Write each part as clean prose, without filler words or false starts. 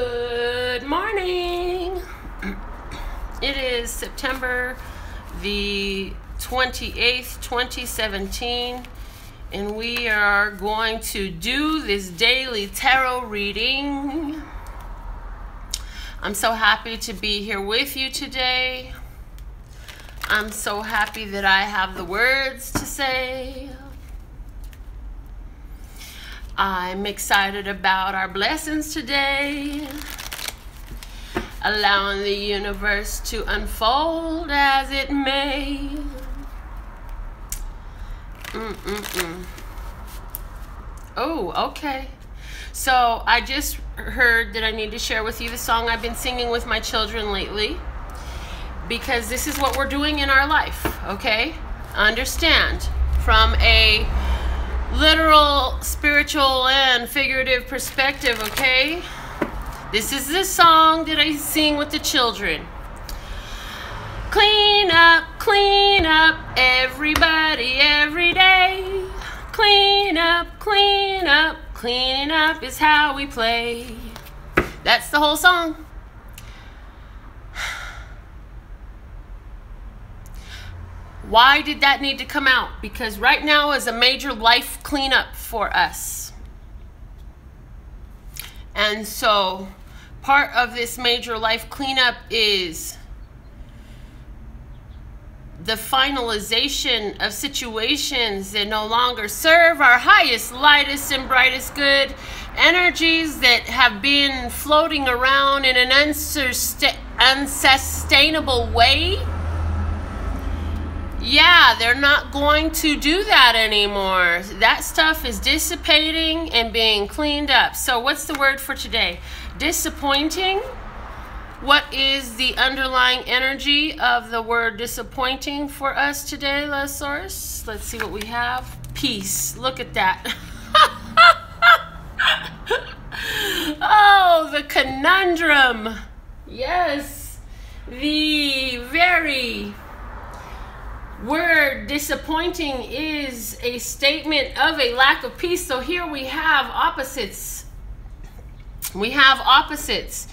Good morning. It is September the 28th, 2017, and we are going to do this daily tarot reading. I'm so happy to be here with you today. I'm so happy that I have the words to say. I'm excited about our blessings today, allowing the universe to unfold as it may. Oh, okay. So I just heard that I need to share with you the song I've been singing with my children lately, because this is what we're doing in our life, okay? Understand, from a literal, spiritual, and figurative perspective, okay? This is the song that I sing with the children. Clean up, everybody, every day. Clean up, cleaning up is how we play. That's the whole song. Why did that need to come out? Because right now is a major life cleanup for us. And so part of this major life cleanup is the finalization of situations that no longer serve our highest, lightest, and brightest good. Energies that have been floating around in an unsustainable way. Yeah, they're not going to do that anymore. That stuff is dissipating and being cleaned up. So what's the word for today? Disappointing. What is the underlying energy of the word disappointing for us today, love source? Let's see what we have. Peace. Look at that. Oh, the conundrum. Yes. The very word disappointing is a statement of a lack of peace. So here we have opposites. We have opposites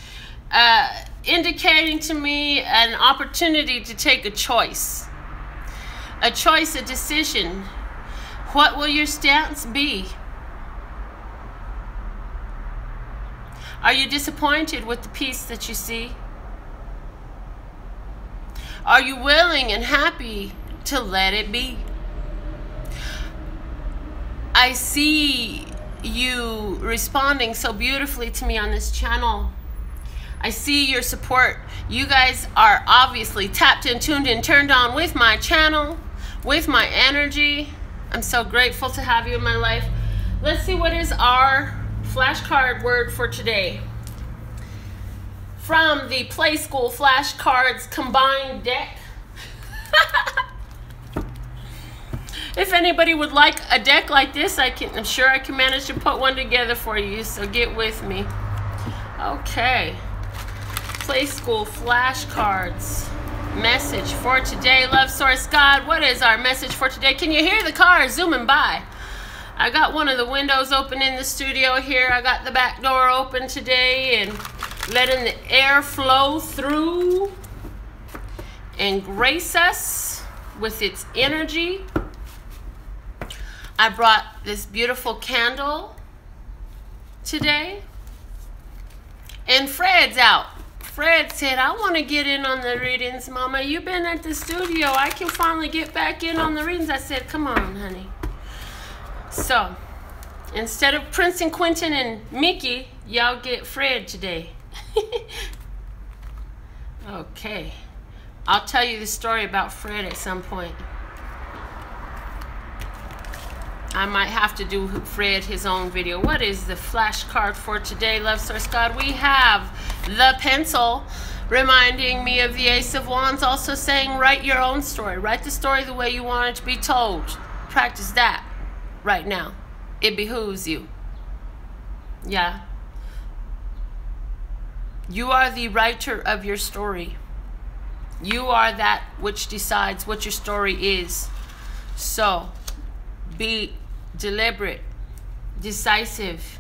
indicating to me an opportunity to take a choice, a decision. What will your stance be? Are you disappointed with the peace that you see? Are you willing and happy to let it be? I see you responding so beautifully to me on this channel. I see your support. You guys are obviously tapped in, tuned in, turned on with my channel, with my energy. I'm so grateful to have you in my life. Let's see what is our flashcard word for today. From the Play School Flashcards Combined deck. If anybody would like a deck like this, I'm sure I can manage to put one together for you, so get with me. Okay. Play School Flashcards. Message for today, love source God. What is our message for today? Can you hear the car zooming by? I got one of the windows open in the studio here. I got the back door open today and letting the air flow through and grace us with its energy. I brought this beautiful candle today. And Fred's out. Fred said, I want to get in on the readings, Mama. You've been at the studio. I can finally get back in on the readings. I said, come on, honey. So, instead of Prince and Quentin and Mickey, y'all get Fred today. Okay. I'll tell you the story about Fred at some point. I might have to do Fred his own video. What is the flashcard for today, love source God? We have the pencil, reminding me of the Ace of Wands, also saying write your own story. Write the story the way you want it to be told. Practice that right now. It behooves you. Yeah. You are the writer of your story. You are that which decides what your story is. So, be deliberate, decisive,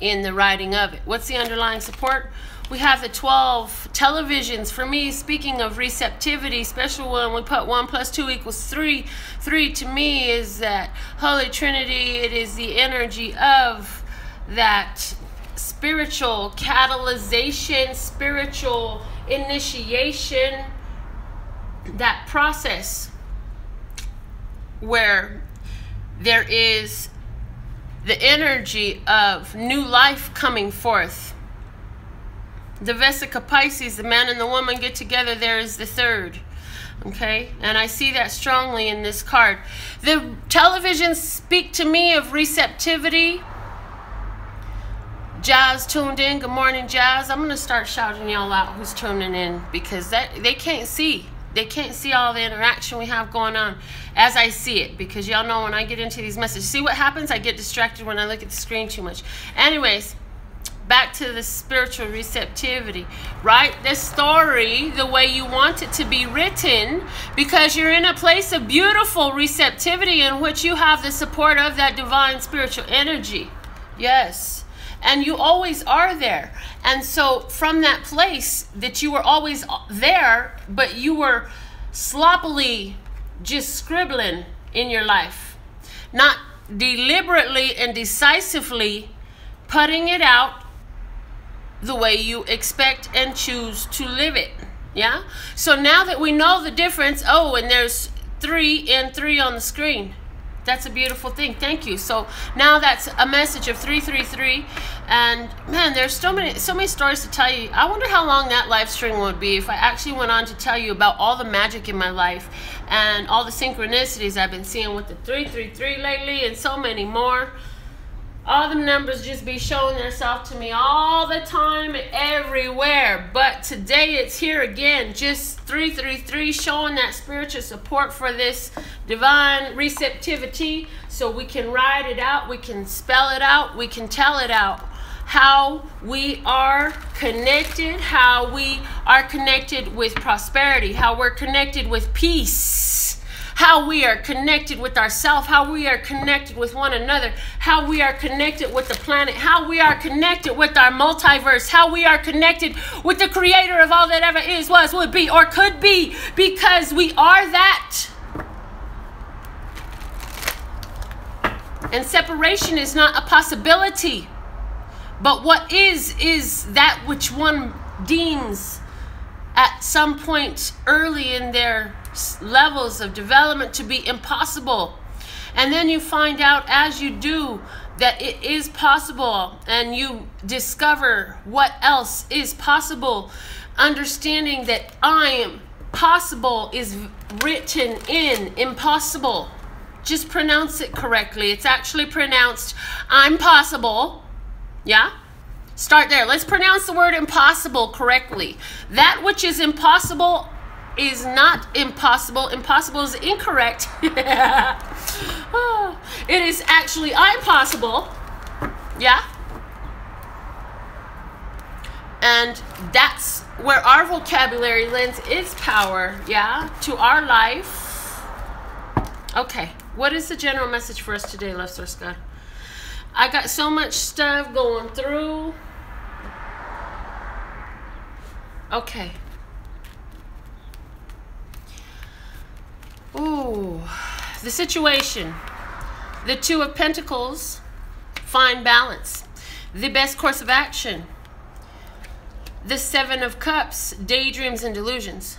in the writing of it. What's the underlying support? We have the 12 televisions. For me, speaking of receptivity, special when we put 1 + 2 = 3. 3 to me is that Holy Trinity. It is the energy of that spiritual catalyzation, spiritual initiation, that process where there is the energy of new life coming forth. The Vesica Pisces, the man and the woman get together, there is the third. Okay, and I see that strongly in this card. The televisions speak to me of receptivity. Jazz tuned in. Good morning, Jazz. I'm going to start shouting y'all out who's tuning in, because they can't see. They can't see all the interaction we have going on as I see it, because y'all know when I get into these messages, see what happens? I get distracted when I look at the screen too much. Anyways, back to the spiritual receptivity. Write the story the way you want it to be written, because you're in a place of beautiful receptivity in which you have the support of that divine spiritual energy. Yes. And you always are there. And so from that place that you were always there, but you were sloppily just scribbling in your life, not deliberately and decisively putting it out the way you expect and choose to live it. Yeah. So now that we know the difference, oh, and there's 3 and 3 on the screen. That's a beautiful thing. Thank you. So now that's a message of 333, and man, there's so many stories to tell you. I wonder how long that live stream would be if I actually went on to tell you about all the magic in my life and all the synchronicities I've been seeing with the 333 lately, and so many more. All the numbers just be showing themselves to me all the time, everywhere. But today it's here again, just 333, showing that spiritual support for this divine receptivity, so we can write it out, we can spell it out, we can tell it out. How we are connected, how we are connected with prosperity, how we're connected with peace, how we are connected with ourselves, how we are connected with one another, how we are connected with the planet, how we are connected with our multiverse, how we are connected with the creator of all that ever is, was, would be, or could be, because we are that. And separation is not a possibility, but what is that which one deems at some point early in their levels of development to be impossible. And then you find out as you do that it is possible, and you discover what else is possible, understanding that I am possible is written in impossible. Just pronounce it correctly. It's actually pronounced I'm possible. Yeah? Start there. Let's pronounce the word impossible correctly. That which is impossible is not impossible. Impossible is incorrect. It is actually I'm possible. Yeah? And that's where our vocabulary lends its power, yeah, to our life. Okay, what is the general message for us today, Love Source God? I got so much stuff going through. Okay. Ooh, the situation. The Two of Pentacles, find balance. The best course of action. The Seven of Cups, daydreams and delusions.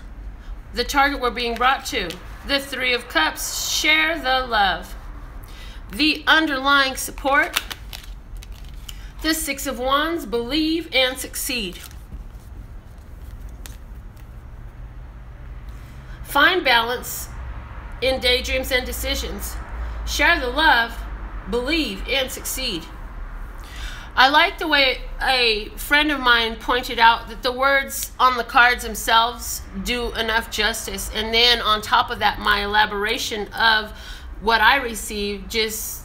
The target we're being brought to. The Three of Cups, share the love. The underlying support. The Six of Wands, believe and succeed. Find balance in daydreams and decisions. Share the love, believe and succeed. I like the way a friend of mine pointed out that the words on the cards themselves do enough justice, and then on top of that, my elaboration of what I receive just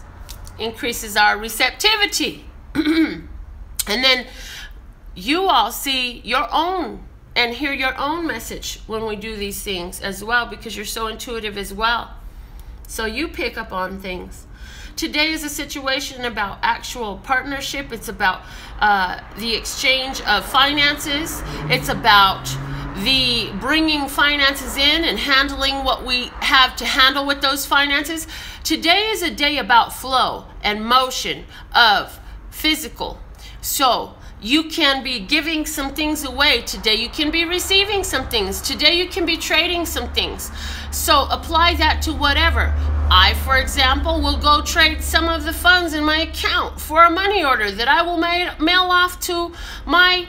increases our receptivity. And then you all see your own and hear your own message when we do these things as well, because you're so intuitive as well. So you pick up on things. Today is a situation about actual partnership. It's about the exchange of finances. It's about the bringing finances in and handling what we have to handle with those finances. Today is a day about flow and motion of physical. So you can be giving some things away today. You can be receiving some things. Today you can be trading some things. So apply that to whatever. I, for example, will go trade some of the funds in my account for a money order that I will mail off to my,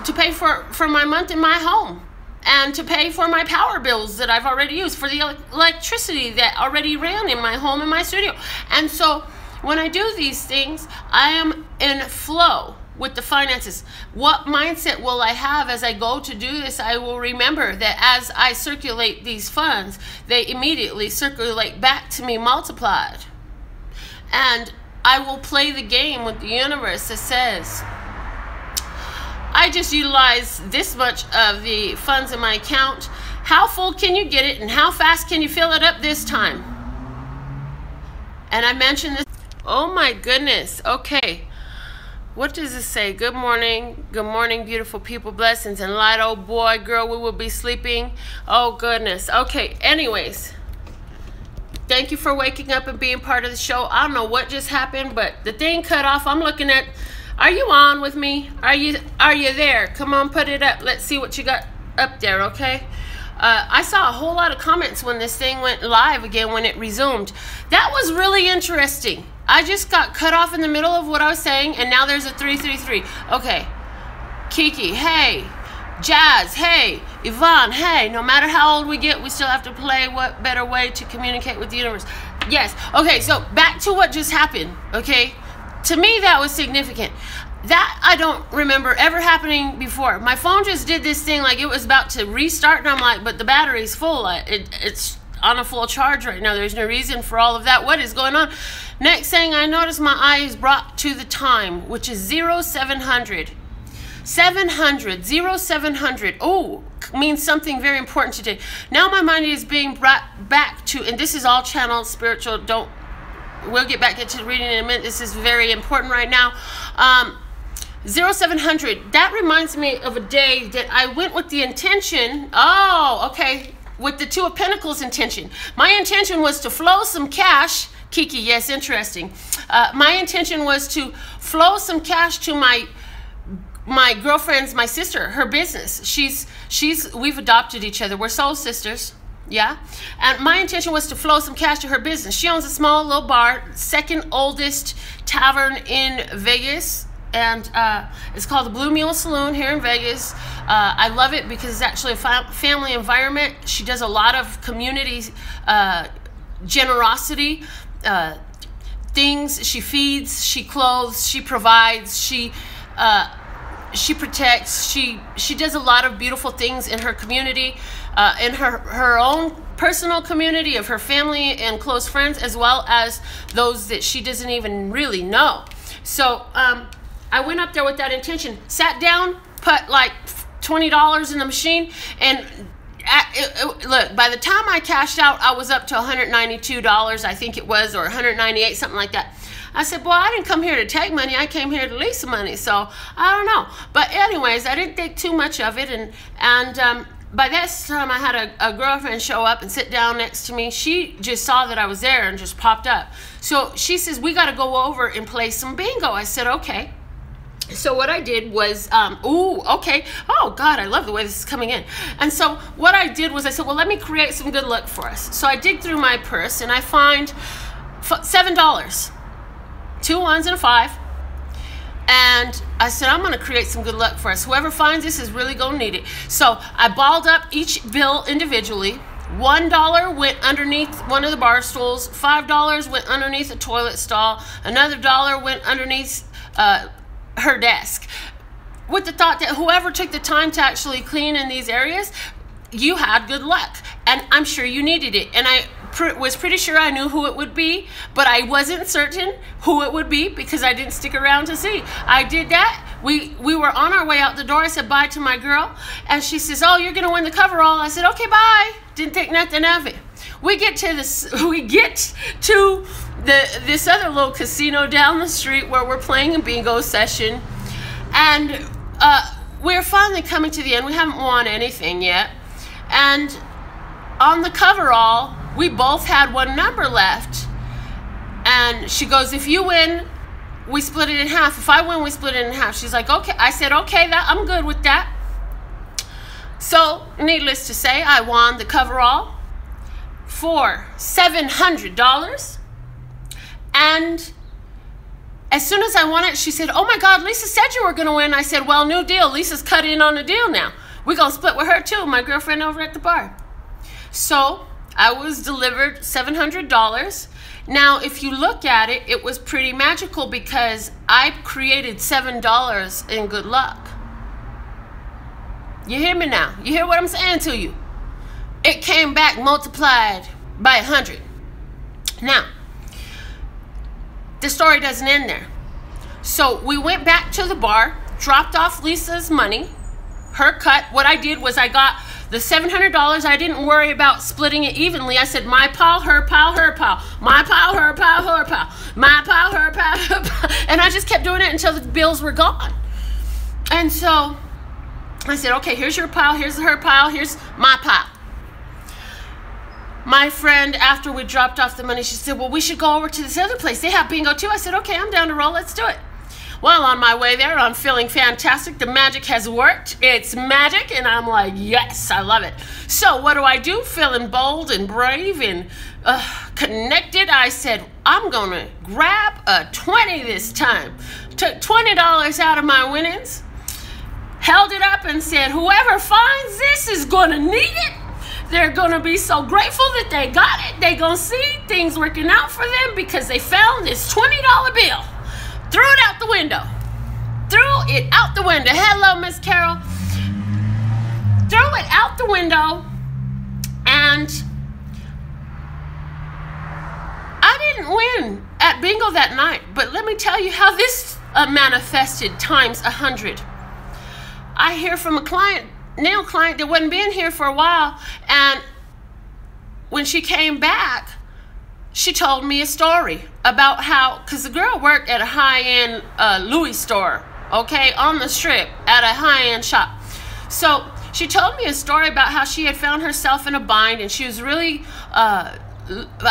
to pay for my month in my home, and to pay for my power bills that I've already used, for the electricity that already ran in my home and my studio. And so when I do these things, I am in flow with the finances. What mindset will I have as I go to do this? I will remember that as I circulate these funds, they immediately circulate back to me multiplied. And I will play the game with the universe that says, I just utilized this much of the funds in my account. How full can you get it, and how fast can you fill it up this time? And I mentioned this. Oh my goodness. Okay. What does it say? Good morning. Good morning, beautiful people. Blessings and light. Oh boy, girl, we will be sleeping. Oh goodness. Okay. Anyways, thank you for waking up and being part of the show. I don't know what just happened, but the thing cut off. I'm looking at, are you on with me? Are you there? Come on, put it up. Let's see what you got up there, okay? I saw a whole lot of comments when this thing went live again, when it resumed. That was really interesting. I just got cut off in the middle of what I was saying, and now there's a 333. Okay. Kiki, hey. Jazz, hey. Yvonne, hey. No matter how old we get, we still have to play. What better way to communicate with the universe? Yes. Okay, so back to what just happened, okay? To me, that was significant. That I don't remember ever happening before. My phone just did this thing like it was about to restart, and I'm like, but the battery's full. It's on a full charge right now. There's no reason for all of that. What is going on? Next thing I noticed, my eye is brought to the time, which is 0700. 0700. Oh, means something very important today. Now my mind is being brought back to, and this is all channeled spiritual. We'll get back into reading in a minute. This is very important right now. 0700. That reminds me of a day that I went with the intention. Oh, okay. With the Two of Pentacles intention. My intention was to flow some cash. Kiki, yes, interesting. My intention was to flow some cash to my girlfriend's, my sister, her business. We've adopted each other. We're soul sisters. Yeah. And my intention was to flow some cash to her business. She owns a small little bar, second oldest tavern in Vegas. And it's called the Blue Mule Saloon here in Vegas. I love it because it's actually a family environment. She does a lot of community generosity things. She feeds, she clothes, she provides, she protects. She does a lot of beautiful things in her community, in her own personal community of her family and close friends, as well as those that she doesn't even really know. So I went up there with that intention, sat down, put like $20 in the machine, and look, by the time I cashed out, I was up to $192, I think it was, or $198, something like that. I said, boy, I didn't come here to take money. I came here to lease some money. So I don't know. But anyways, I didn't think too much of it. And by this time, I had a girlfriend show up and sit down next to me. She just saw that I was there and just popped up. So she says, we got to go over and play some bingo. I said, okay. So what I did was, ooh, okay. Oh, God, I love the way this is coming in. And so what I did was I said, well, let me create some good luck for us. So I dig through my purse and I find $7. 2 ones and a 5. And I said, I'm going to create some good luck for us. Whoever finds this is really going to need it. So I balled up each bill individually. $1 went underneath one of the bar stools. $5 went underneath a toilet stall. Another $1 went underneath her desk, with the thought that whoever took the time to actually clean in these areas, you had good luck, and I'm sure you needed it. And I was pretty sure I knew who it would be, but I wasn't certain who it would be because I didn't stick around to see. I did that. We were on our way out the door. I said bye to my girl, and she says, oh, you're gonna win the coverall. I said, okay, bye. Didn't think nothing of it. we get to this other little casino down the street where we're playing a bingo session, and we're finally coming to the end. We haven't won anything yet, and on the coverall we both had one number left, and she goes, if you win, we split it in half. If I win, we split it in half. She's like, okay. I said, okay, I'm good with that. So needless to say, I won the coverall for $700. And as soon as I won it, she said, oh my God, Lisa said you were going to win. I said, well, new deal. Lisa's cut in on the deal now. We're going to split with her too, my girlfriend over at the bar. So I was delivered $700. Now, if you look at it, it was pretty magical because I created $7 in good luck. You hear me now? You hear what I'm saying to you? It came back multiplied by 100. Now, the story doesn't end there. So we went back to the bar, dropped off Lisa's money, her cut. What I did was I got the $700. I didn't worry about splitting it evenly. I said, my pile, her pile, her pile. My pile, her pile, her pile. My pile, her pile, her pile. And I just kept doing it until the bills were gone. And so I said, okay, here's your pile, here's her pile, here's my pile. My friend, after we dropped off the money, she said, well, we should go over to this other place. They have bingo too. I said, okay, I'm down to roll. Let's do it. Well, on my way there, I'm feeling fantastic. The magic has worked. It's magic. And I'm like, yes, I love it. So what do? Feeling bold and brave and connected. I said, I'm going to grab a 20 this time. Took $20 out of my winnings, held it up and said, whoever finds this is going to need it. They're going to be so grateful that they got it. They're going to see things working out for them because they found this $20 bill. Threw it out the window. Threw it out the window. Hello, Miss Carol. Threw it out the window. And I didn't win at bingo that night. But let me tell you how this manifested times 100. I hear from a nail client that wasn't been here for a while, and when she came back, she told me a story about how, because the girl worked at a high-end Louis store, okay, on the strip at a high-end shop. So she told me a story about how she had found herself in a bind, and she was really a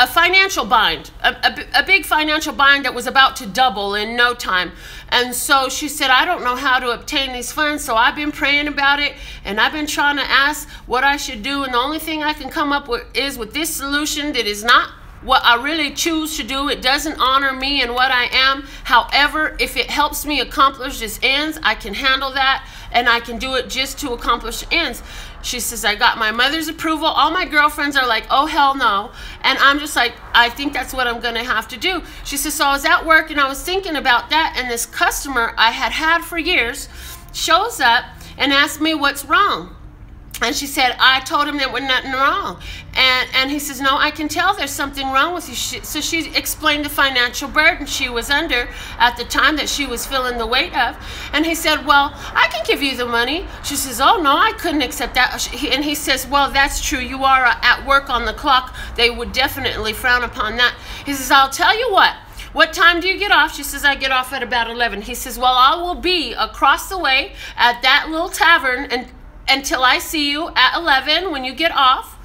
financial bind, a big financial bind that was about to double in no time. And so she said, I don't know how to obtain these funds, so I've been praying about it, and I've been trying to ask what I should do, and the only thing I can come up with is with this solution that is not what I really choose to do. It doesn't honor me and what I am. However, if it helps me accomplish its ends, I can handle that, and I can do it just to accomplish ends. She says, I got my mother's approval. All my girlfriends are like, oh, hell no. And I'm just like, I think that's what I'm going to have to do. She says, so I was at work and I was thinking about that, and this customer I had for years shows up and asks me what's wrong. And she said, I told him there was nothing wrong. And he says, no, I can tell there's something wrong with you. So she explained the financial burden she was under at the time that she was feeling the weight of. And he said, well, I can give you the money. She says, oh, no, I couldn't accept that. And he says, well, that's true. You are at work on the clock. They would definitely frown upon that. He says, I'll tell you what time do you get off? She says, I get off at about 11. He says, well, I will be across the way at that little tavern until I see you at 11 when you get off.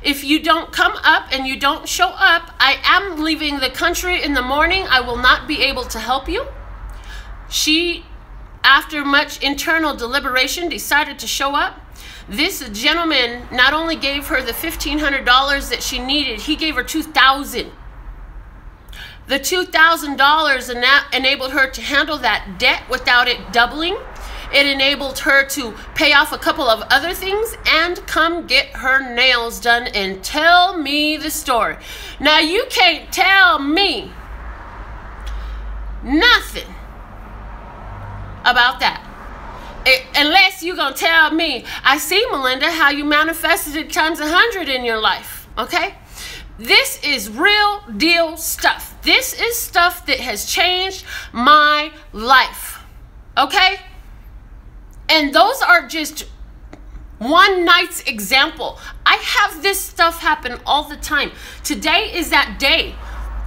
If you don't come up and you don't show up, I am leaving the country in the morning. I will not be able to help you. She, after much internal deliberation, decided to show up. This gentleman not only gave her the $1,500 that she needed, he gave her $2,000. The $2,000 enabled her to handle that debt without it doubling. It enabled her to pay off a couple of other things and come get her nails done and tell me the story. Now, you can't tell me nothing about that. Unless you're going to tell me, I see, Melinda, how you manifested it times 100 in your life, okay? This is real deal stuff. This is stuff that has changed my life, okay? And those are just One night's example. I have this stuff happen all the time. Today is that day.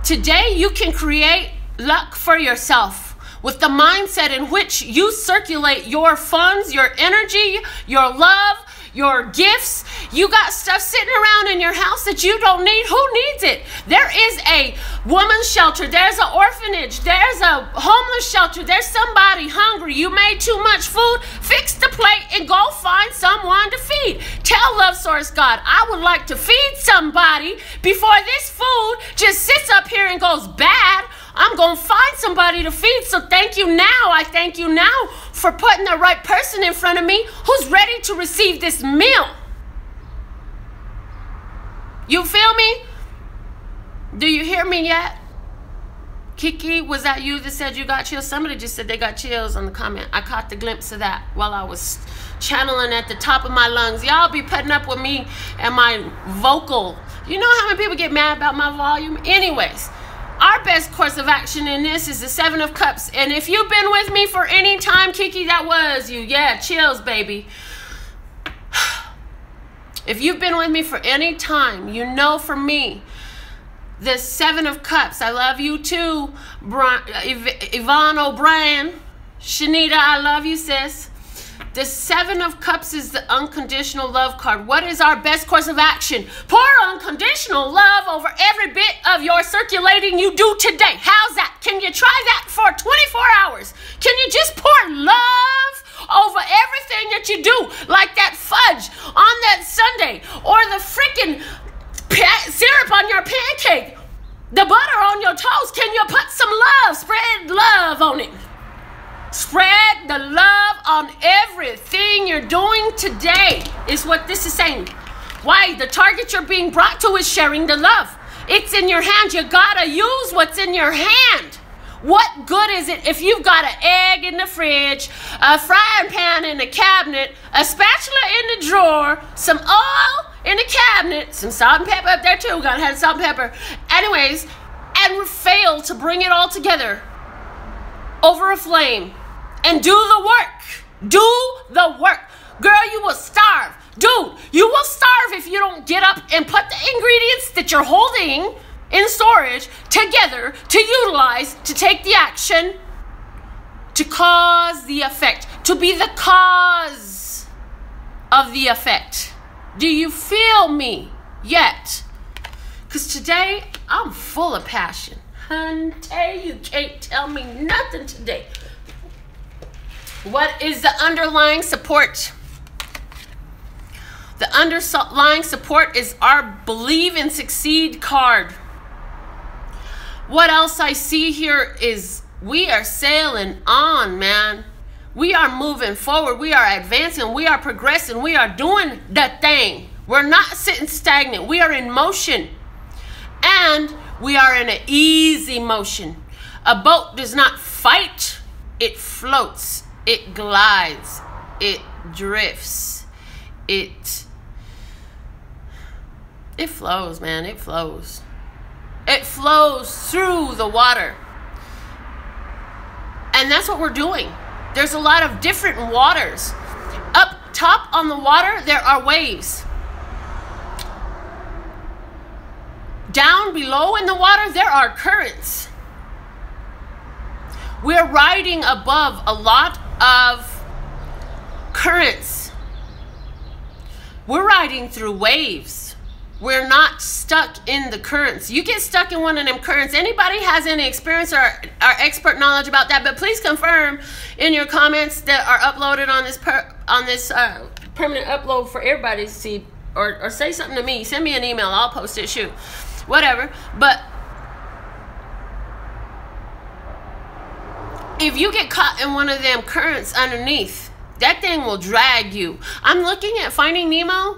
Today you can create luck for yourself with the mindset in which you circulate your funds, your energy, your love, your gifts. You got stuff sitting around in your house that you don't need. Who needs it? There is a woman's shelter. There's an orphanage. There's a homeless shelter. There's somebody hungry. You made too much food. Fix the plate and go find someone to feed. Tell Love Source God, I would like to feed somebody before this food just sits up here and goes bad. I'm going to find somebody to feed. So thank you now. I thank you now for putting the right person in front of me who's ready to receive this meal. You feel me? Do you hear me yet? Kiki, was that you that said you got chills? Somebody just said they got chills on the comment. I caught the glimpse of that while I was channeling at the top of my lungs. Y'all be putting up with me and my vocal. You know how many people get mad about my volume? Anyways, our best course of action in this is the Seven of Cups. And if you've been with me for any time, Kiki, that was you. Yeah, chills, baby. If you've been with me for any time, you know for me, the Seven of Cups. I love you too, Yvonne O'Brien. Shanita, I love you, sis. The Seven of Cups is the unconditional love card. What is our best course of action? Pour unconditional love over every bit of your circulating you do today. How's that? Can you try that for 24 hours? Can you just pour love over everything that you do? Like that fudge on that sundae, or the freaking syrup on your pancake, the butter on your toast. Can you put some love? Spread love on it. Spread the love on everything you're doing today is what this is saying. Why? The target you're being brought to is sharing the love. It's in your hand. You gotta use what's in your hand. What good is it if you've got an egg in the fridge, a frying pan in the cabinet, a spatula in the drawer, some oil in the cabinet, some salt and pepper up there too. Gotta have salt and pepper. Anyways, and fail to bring it all together over a flame and do the work. Do the work. Girl, you will starve. Dude, you will starve if you don't get up and put the ingredients that you're holding in storage together to utilize, to take the action, to cause the effect, to be the cause of the effect. Do you feel me yet? Because today I'm full of passion. Hunty, you can't tell me nothing today. What is the underlying support? The underlying support is our Believe and Succeed card. What else I see here is we are sailing on, man. We are moving forward. We are advancing. We are progressing. We are doing the thing. We're not sitting stagnant. We are in motion. And we are in an easy motion. A boat does not fight. It floats. It glides. It drifts. It flows, man. It flows. It flows through the water. And that's what we're doing. There's a lot of different waters. Up top on the water, there are waves. Down below in the water, there are currents. We're riding above a lot of currents. We're riding through waves. We're not stuck in the currents. You get stuck in one of them currents. Anybody has any experience or expert knowledge about that? But please confirm in your comments that are uploaded on this permanent upload for everybody to see, or say something to me. Send me an email. I'll post it. Shoot, whatever. But if you get caught in one of them currents underneath, that thing will drag you. I'm looking at Finding Nemo.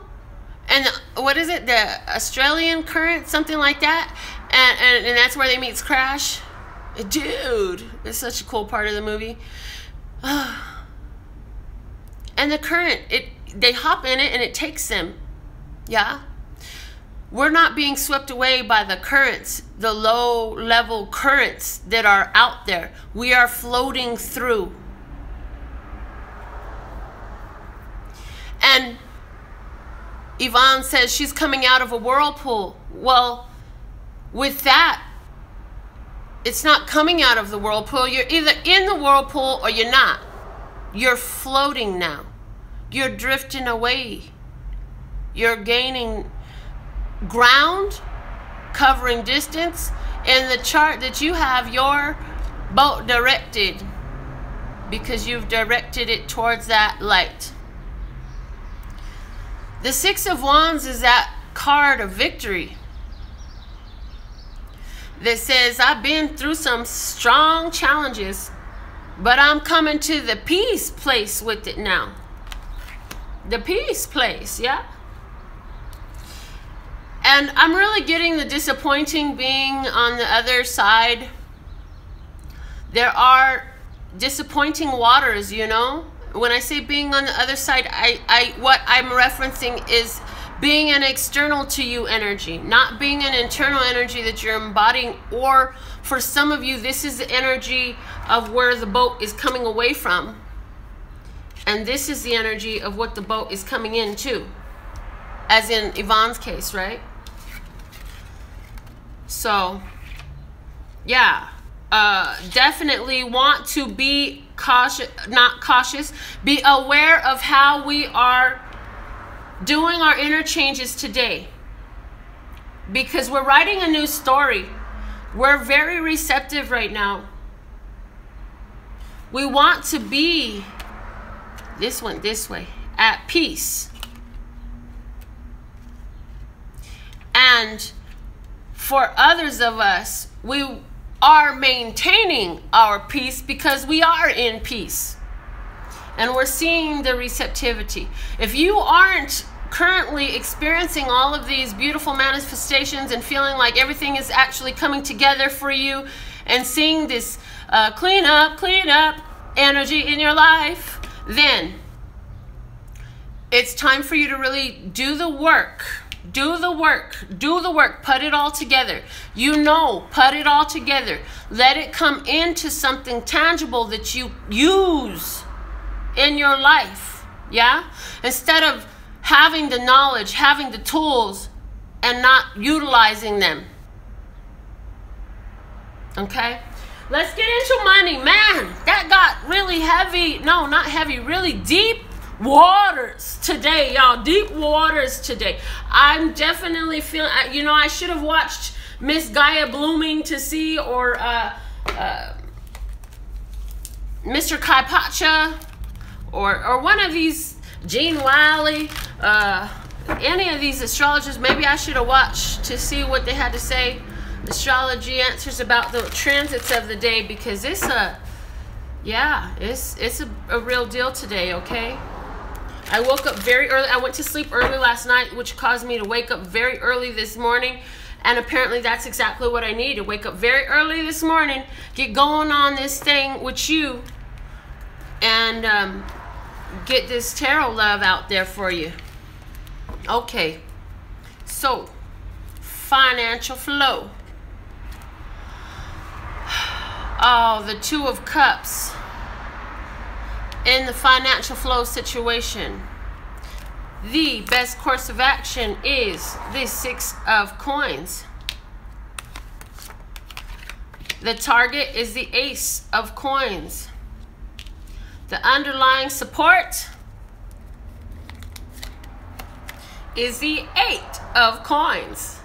And what is it? The Australian current, something like that. And that's where they meet Crash. Dude, it's such a cool part of the movie. And the current, they hop in it and it takes them. Yeah. We're not being swept away by the currents, the low level currents that are out there. We are floating through. And Yvonne says she's coming out of a whirlpool. Well, with that, it's not coming out of the whirlpool. You're either in the whirlpool or you're not. You're floating now. You're drifting away. You're gaining ground, covering distance. In the chart that you have your boat directed, because you've directed it towards that light. The Six of Wands is that card of victory that says, I've been through some strong challenges, but I'm coming to the peace place with it now. The peace place, yeah? And I'm really getting the disappointing being on the other side. There are disappointing waters, you know? When I say being on the other side, what I'm referencing is being an external to you energy, not being an internal energy that you're embodying. Or for some of you, this is the energy of where the boat is coming away from. And this is the energy of what the boat is coming into, as in Yvonne's case, right? So, yeah, definitely want to be cautious, not cautious, be aware of how we are doing our interchanges today, because we're writing a new story. We're very receptive right now. We want to be, this went this way, at peace. And for others of us, we are maintaining our peace because we are in peace. And we're seeing the receptivity. If you aren't currently experiencing all of these beautiful manifestations and feeling like everything is actually coming together for you, and seeing this clean up energy in your life, then it's time for you to really do the work. Do the work. Do the work. Put it all together. You know, put it all together. Let it come into something tangible that you use in your life. Yeah? Instead of having the knowledge, having the tools, and not utilizing them. Okay? Let's get into money. Man, that got really heavy. No, not heavy. Really deep waters today, y'all. Deep waters today. I'm definitely feeling, you know, I should have watched Miss Gaia Blooming to see, or Mr. Kai Pacha, or one of these, Gene Wiley, any of these astrologers. Maybe I should have watched to see what they had to say, astrology answers about the transits of the day, because it's yeah, it's a real deal today. Okay, I woke up very early. I went to sleep early last night, which caused me to wake up very early this morning. And apparently that's exactly what I need, to wake up very early this morning, get going on this thing with you, and get this tarot love out there for you. Okay, so financial flow. Oh, the Two of Cups in the financial flow situation. The best course of action is the Six of Coins. The target is the Ace of Coins. The underlying support is the Eight of Coins.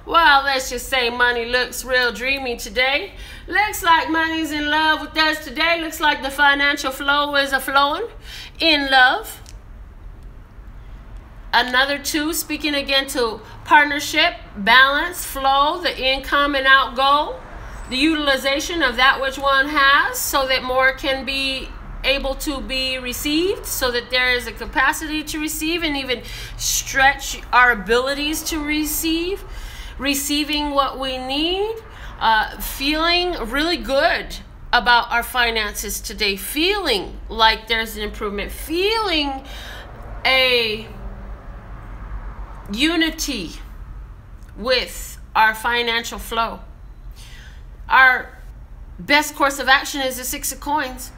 Well, let's just say money looks real dreamy today. Looks like money's in love with us today. Looks like the financial flow is a-flowing in love. Another two, speaking again to partnership, balance, flow, the income and outgo, the utilization of that which one has, so that more can be able to be received, so that there is a capacity to receive, and even stretch our abilities to receive, receiving what we need, feeling really good about our finances today, feeling like there's an improvement, feeling a unity with our financial flow. Our best course of action is the Six of Coins.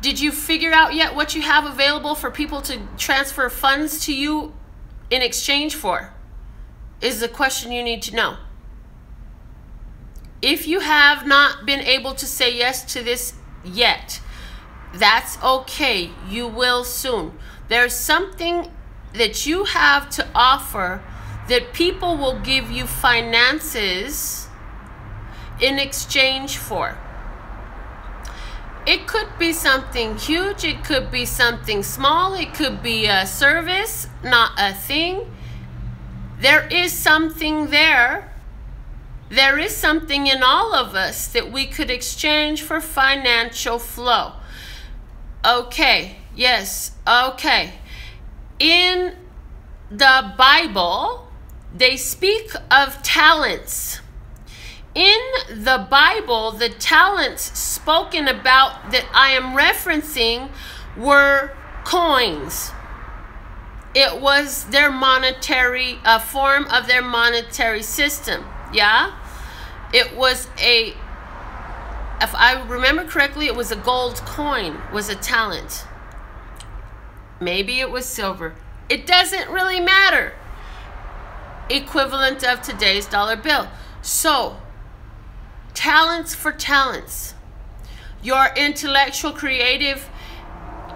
Did you figure out yet what you have available for people to transfer funds to you in exchange for? Is the question you need to know. If you have not been able to say yes to this yet, that's okay. You will soon. There's something that you have to offer that people will give you finances in exchange for. It could be something huge. It could be something small. It could be a service, not a thing. There is something there. There is something in all of us that we could exchange for financial flow. Okay, yes, okay. In the Bible, they speak of talents. In the Bible, the talents spoken about that I am referencing were coins. It was their monetary, a form of their monetary system. Yeah? It was a, if I remember correctly, it was a gold coin, was a talent. Maybe it was silver. It doesn't really matter. Equivalent of today's dollar bill. So, talents for talents. Your intellectual, creative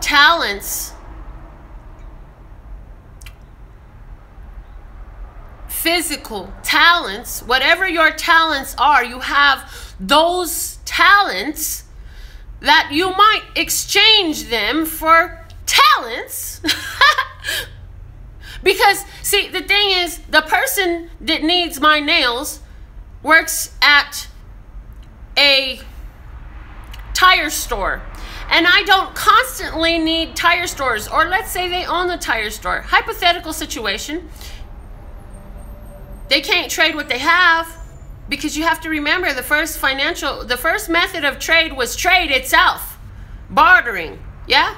talents, physical talents, whatever your talents are, you have those talents that you might exchange them for talents. Because, see, the thing is, the person that needs my nails works at a tire store, and I don't constantly need tire stores. Or let's say they own the tire store. Hypothetical situation. They can't trade what they have, because you have to remember the first method of trade was trade itself, bartering, yeah?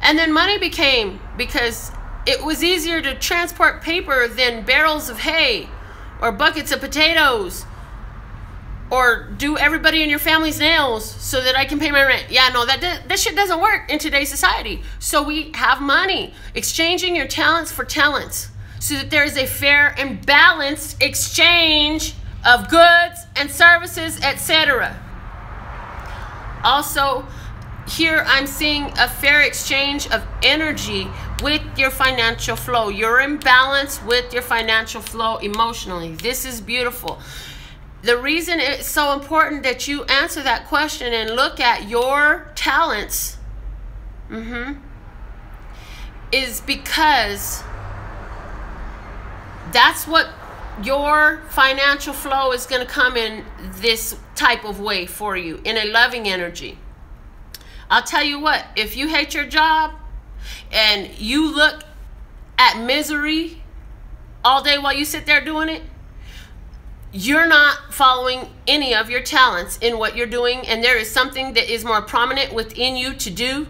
And then money became, because it was easier to transport paper than barrels of hay or buckets of potatoes, or do everybody in your family's nails so that I can pay my rent. Yeah, no, that shit doesn't work in today's society. So we have money, exchanging your talents for talents, so that there is a fair and balanced exchange of goods and services, etc. Also, here I'm seeing a fair exchange of energy with your financial flow. You're in balance with your financial flow emotionally. This is beautiful. The reason it's so important that you answer that question and look at your talents is because that's what your financial flow is going to come in this type of way for you, in a loving energy. I'll tell you what, if you hate your job and you look at misery all day while you sit there doing it, you're not following any of your talents in what you're doing, and there is something that is more prominent within you to do,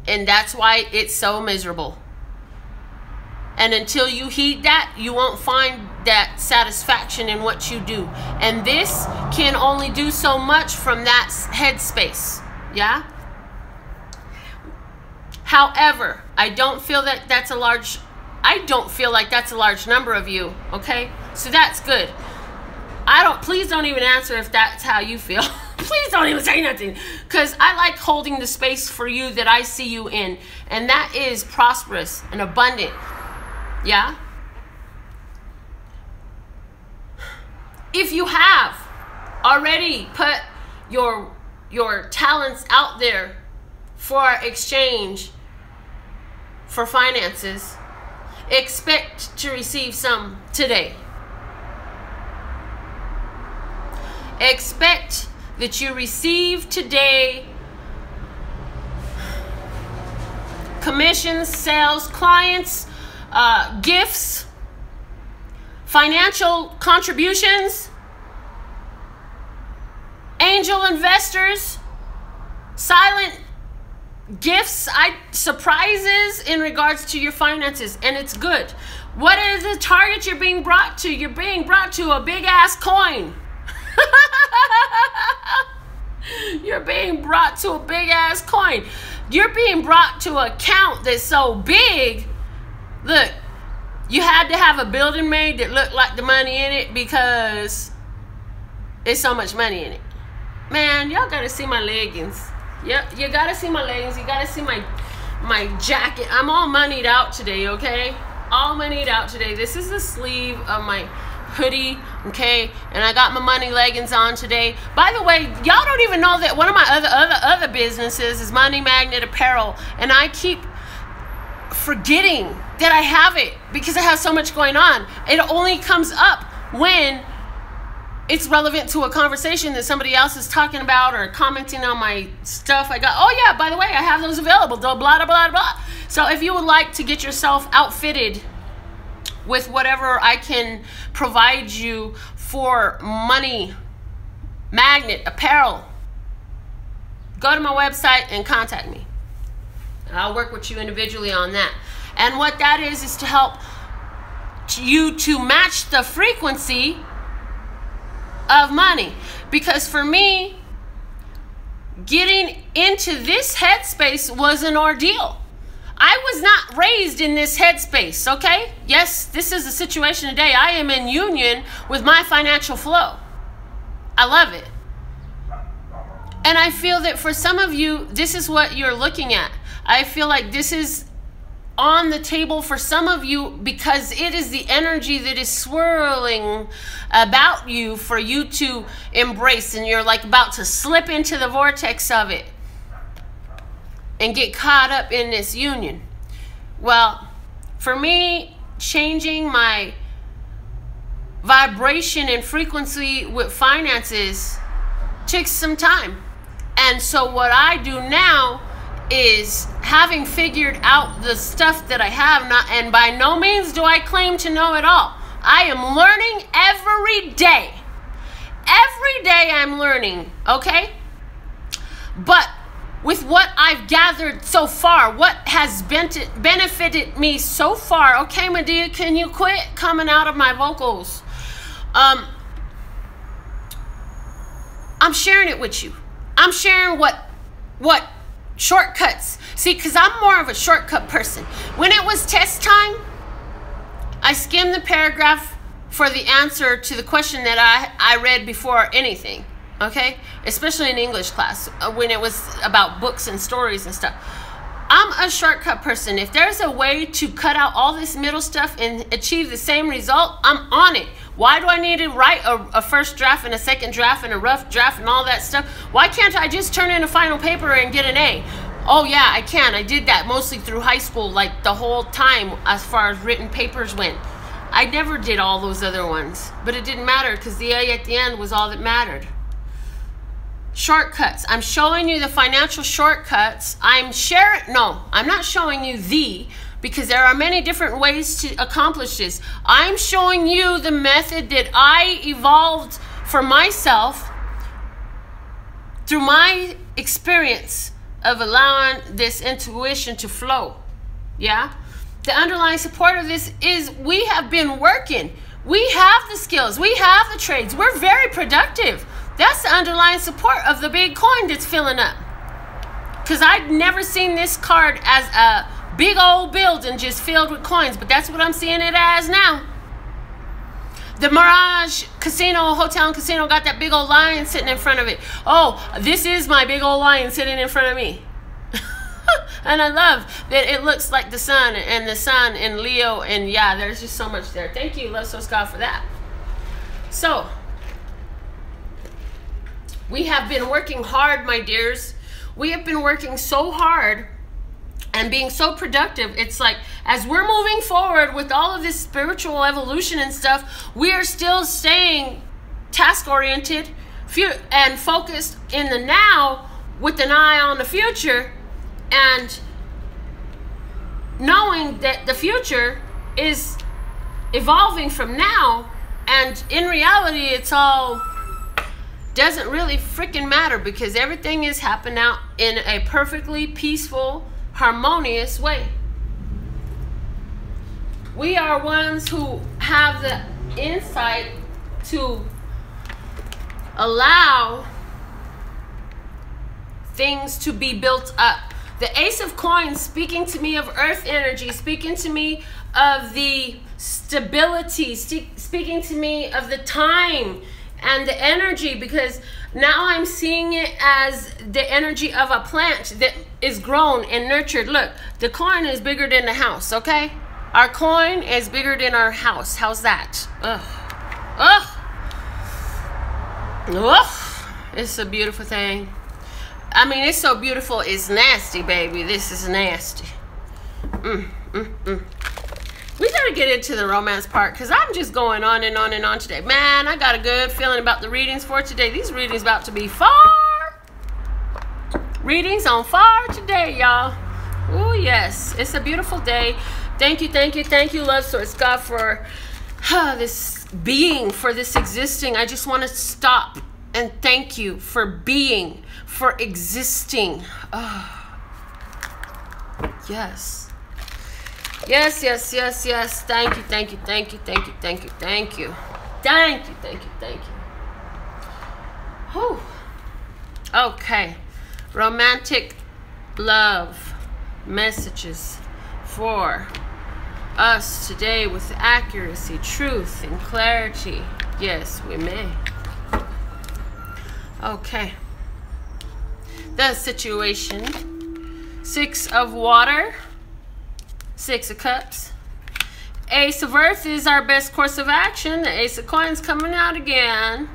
and that's why it's so miserable. And until you heed that, you won't find that satisfaction in what you do. And this can only do so much from that headspace, yeah? However, I don't feel like that's a large number of you, okay? So that's good. Please don't even answer if that's how you feel. Please don't even say nothing, because I like holding the space for you that I see you in, and that is prosperous and abundant. Yeah? If you have already put your talents out there for exchange for finances, expect to receive some today. Expect that you receive today commissions, sales, clients, gifts, financial contributions, angel investors, silent gifts, surprises in regards to your finances, and it's good. What is the target you're being brought to? You're being brought to a big ass coin. You're being brought to a big ass coin. You're being brought to a count that's so big. Look, You had to have a building made that looked like the money in it because there's so much money in it. Man, y'all gotta see my leggings. Yep, you gotta see my leggings. You gotta see my jacket. I'm all moneyed out today, okay? All moneyed out today. This is the sleeve of my hoodie, okay? And I got my money leggings on today. By the way, y'all don't even know that one of my other businesses is Money Magnet Apparel, and I keep forgetting that I have it because I have so much going on. It only comes up when it's relevant to a conversation that somebody else is talking about or commenting on my stuff. I go, oh yeah, by the way, I have those available, blah, blah, blah, blah. So if you would like to get yourself outfitted with whatever I can provide you for Money Magnet Apparel, go to my website and contact me. I'll work with you individually on that. And what that is to help you to match the frequency of money. Because for me, getting into this headspace was an ordeal. I was not raised in this headspace, okay? Yes, this is the situation today. I am in union with my financial flow. I love it. And I feel that for some of you, this is what you're looking at. I feel like this is on the table for some of you because it is the energy that is swirling about you for you to embrace, and you're like about to slip into the vortex of it and get caught up in this union. Well, for me, changing my vibration and frequency with finances takes some time. And so what I do now is, having figured out the stuff that I have, and by no means do I claim to know it all. I am learning every day. Every day I'm learning, okay? But with what I've gathered so far, what has benefited me so far, okay, Medea, can you quit coming out of my vocals? I'm sharing it with you. I'm sharing what shortcuts. See, because I'm more of a shortcut person. When it was test time, I skimmed the paragraph for the answer to the question that I read before anything, okay? Especially in English class, when it was about books and stories and stuff. I'm a shortcut person. If there's a way to cut out all this middle stuff and achieve the same result, I'm on it. Why do I need to write a first draft and a second draft and a rough draft and all that stuff? Why can't I just turn in a final paper and get an A? Oh yeah, I can. I did that mostly through high school, like the whole time as far as written papers went. I never did all those other ones, but it didn't matter because the A at the end was all that mattered. Shortcuts. I'm showing you the financial shortcuts. I'm not showing you because there are many different ways to accomplish this. I'm showing you the method that I evolved for myself through my experience of allowing this intuition to flow. Yeah? The underlying support of this is we have been working. We have the skills. We have the trades. We're very productive. That's the underlying support of the big coin that's filling up. Because I'd never seen this card as a big old building just filled with coins, but that's what I'm seeing it as now. The Mirage Casino, Hotel and Casino got that big old lion sitting in front of it. Oh, this is my big old lion sitting in front of me. And I love that it looks like the sun and Leo, and yeah, there's just so much there. Thank you, Love Source God, for that. So, we have been working hard, my dears. We have been working so hard and being so productive. It's like, as we're moving forward with all of this spiritual evolution and stuff, we are still staying task-oriented and focused in the now with an eye on the future, and knowing that the future is evolving from now, and in reality it's all doesn't really freaking matter because everything is happening out in a perfectly peaceful, harmonious way. We are ones who have the insight to allow things to be built up. The Ace of Coins speaking to me of earth energy, speaking to me of the stability, speaking to me of the time and the energy, because now I'm seeing it as the energy of a plant that is grown and nurtured. Look, the coin is bigger than the house, okay? Our coin is bigger than our house. How's that? Ugh. Ugh. Ugh. It's a beautiful thing. I mean, it's so beautiful, it's nasty, baby. This is nasty. We gotta get into the romance part, because I'm just going on and on and on today. Man, I got a good feeling about the readings for today. These readings about to be fire. Readings on fire today, y'all. Oh, yes. It's a beautiful day. Thank you, Love Source God, for this being, for this existing. I just want to stop and thank you for being, for existing. Oh, yes. Yes. Thank you. Whew. Okay. Romantic love messages for us today with accuracy, truth, and clarity. Yes, we may. Okay. The situation. 6 of water. 6 of cups. Ace of earth is our best course of action. The ace of coins coming out again.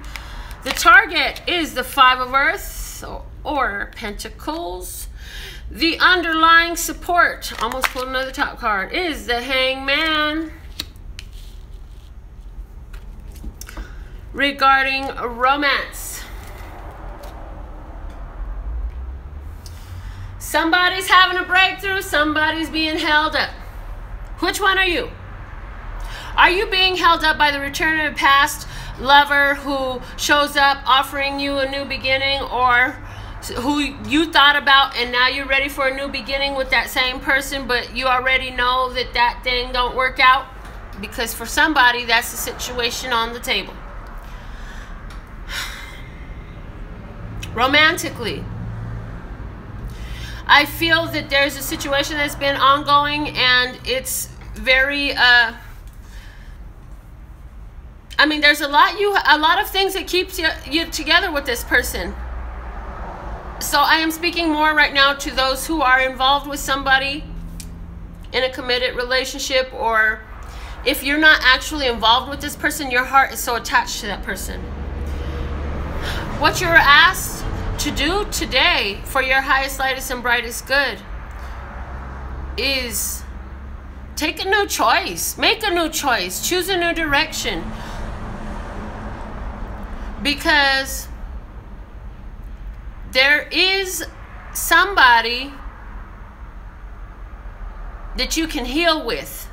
The target is the 5 of earth or pentacles. The underlying support, almost pulled another top card, is the hangman. Regarding romance, somebody's having a breakthrough, somebody's being held up. Which one are you? Are you being held up by the return of a past lover who shows up offering you a new beginning, or who you thought about and now you're ready for a new beginning with that same person, but you already know that that thing don't work out? Because for somebody, that's the situation on the table. Romantically, I feel that there's a situation that's been ongoing, and it's very I mean, there's a lot of things that keeps you together with this person. So I am speaking more right now to those who are involved with somebody in a committed relationship, or if you're not actually involved with this person, your heart is so attached to that person. What you're asked to do today for your highest, lightest, and brightest good is take a new choice. Make a new choice. Choose a new direction. Because there is somebody that you can heal with.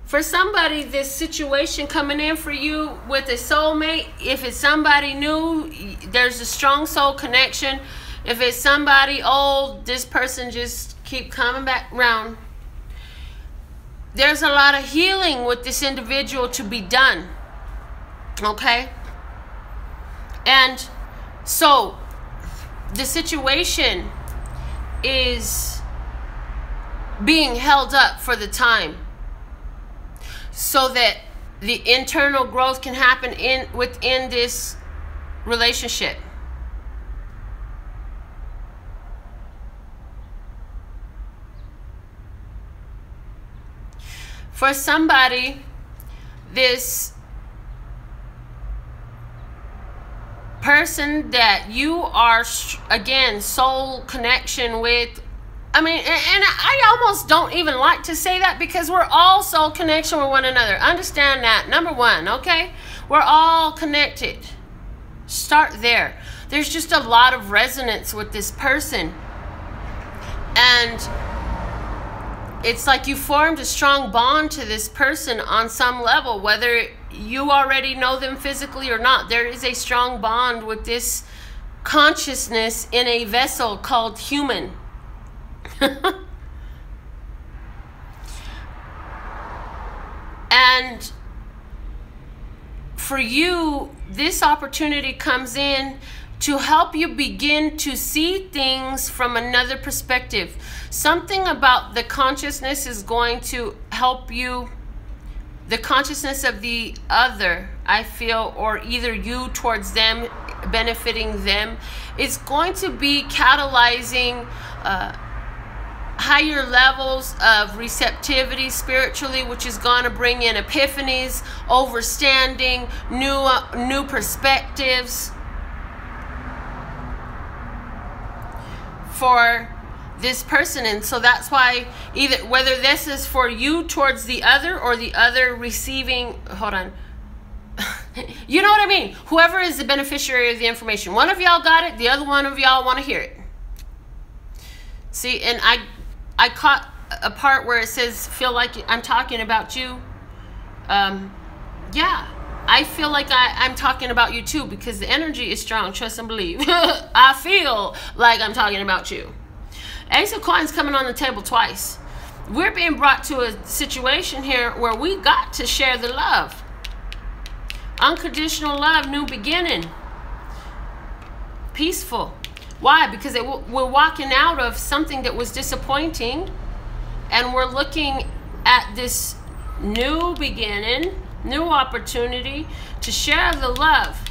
For somebody, this situation coming in for you with a soulmate, if it's somebody new, there's a strong soul connection. If it's somebody old, this person just keep coming back around. There's a lot of healing with this individual to be done. Okay? And so the situation is being held up for the time, so that the internal growth can happen within this relationship. For somebody, this person that you are, again, soul connection with, I mean, and I almost don't even like to say that, because we're all soul connection with one another. Understand that, number one, okay? We're all connected. Start there. There's just a lot of resonance with this person. And it's like you formed a strong bond to this person on some level, whether you already know them physically or not. There is a strong bond with this consciousness in a vessel called human. And for you, this opportunity comes in to help you begin to see things from another perspective. Something about the consciousness is going to help you, the consciousness of the other, I feel, or either you towards them, benefiting them, is going to be catalyzing higher levels of receptivity spiritually, which is going to bring in epiphanies, overstanding, new perspectives for this person. And so that's why, either whether this is for you towards the other or the other receiving, hold on, you know what I mean, whoever is the beneficiary of the information, one of y'all got it, the other one of y'all want to hear it. See, and I caught a part where it says, feel like I'm talking about you. Yeah, I feel like I'm talking about you too, because the energy is strong, trust and believe. I feel like I'm talking about you. Ace of Coins coming on the table twice. We're being brought to a situation here where we got to share the love. Unconditional love, new beginning. Peaceful. Why? Because we're walking out of something that was disappointing, and we're looking at this new beginning, new opportunity to share the love